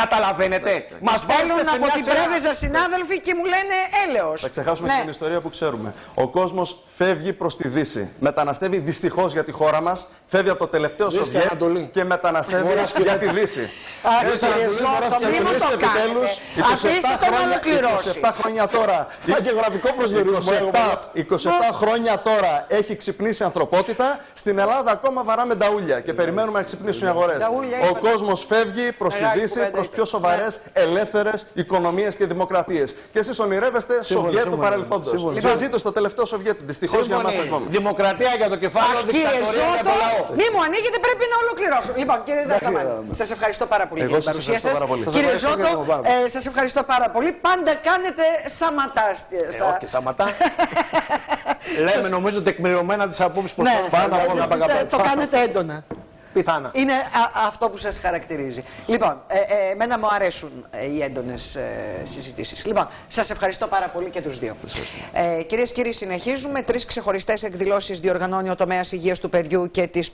Καταλαβαίνετε. Μας στέλνουν από την Πρέβεζα συνάδελφοι και μου λένε έλεος. Θα ξεχάσουμε και την ιστορία που ξέρουμε. Ο κόσμος φεύγει προς τη Δύση. Μεταναστεύει δυστυχώς για τη χώρα μας. Φεύγει από το τελευταίο Σοβιέτ και μεταναστεύει για τη Δύση. Κύριε Ζώτο, μην μου το κάνετε. Αφήστε τον να ολοκληρώσει. 27 χρόνια τώρα. 27 χρόνια τώρα έχει ξυπνήσει η ανθρωπότητα. Στην Ελλάδα ακόμα βαράμε νταούλια και περιμένουμε να ξυπνήσουν οι αγορές. Ο κόσμος φεύγει προς τη Δύση, προς πιο σοβαρές, ελεύθερες οικονομίες και δημοκρατίες. Και εσείς ονειρεύεστε Σοβιέτ του παρελθόντος. Και ζείτε στο τελευταίο Σοβιέτ. Δυστυχώς για εμάς ακόμα. Δημοκρατία για το κεφάλαιο, δικτατορία για το λαό. Μη μου ανοίγετε, πρέπει να ολοκληρώσω. Λοιπόν, κύριε Δαρδαμάνη, σας ευχαριστώ πάρα πολύ για την παρουσία σας. Κύριε Ζώτο, σας ευχαριστώ πάρα πολύ. Πάντα κάνετε σαματά. Όχι, σαματά. Λέμε νομίζω τεκμηριωμένα τις απόψεις που πάνω από όλα τα το κάνετε έντονα. Πιθανά. Είναι αυτό που σας χαρακτηρίζει. Λοιπόν, εμένα μου αρέσουν οι έντονες συζητήσεις. Λοιπόν, σας ευχαριστώ πάρα πολύ και τους δύο. Κυρίες και κύριοι, συνεχίζουμε. 3 ξεχωριστές εκδηλώσεις διοργανώνει ο τομέας υγείας του παιδιού και της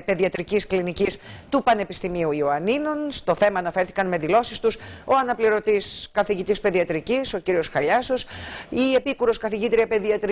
παιδιατρικής κλινικής του Πανεπιστημίου Ιωαννίνων. Στο θέμα αναφέρθηκαν με δηλώσεις τους ο αναπληρωτής καθηγητής παιδιατρικής, ο κύριος Χαλιάσος, η επίκουρος καθηγήτρια παιδιατρικής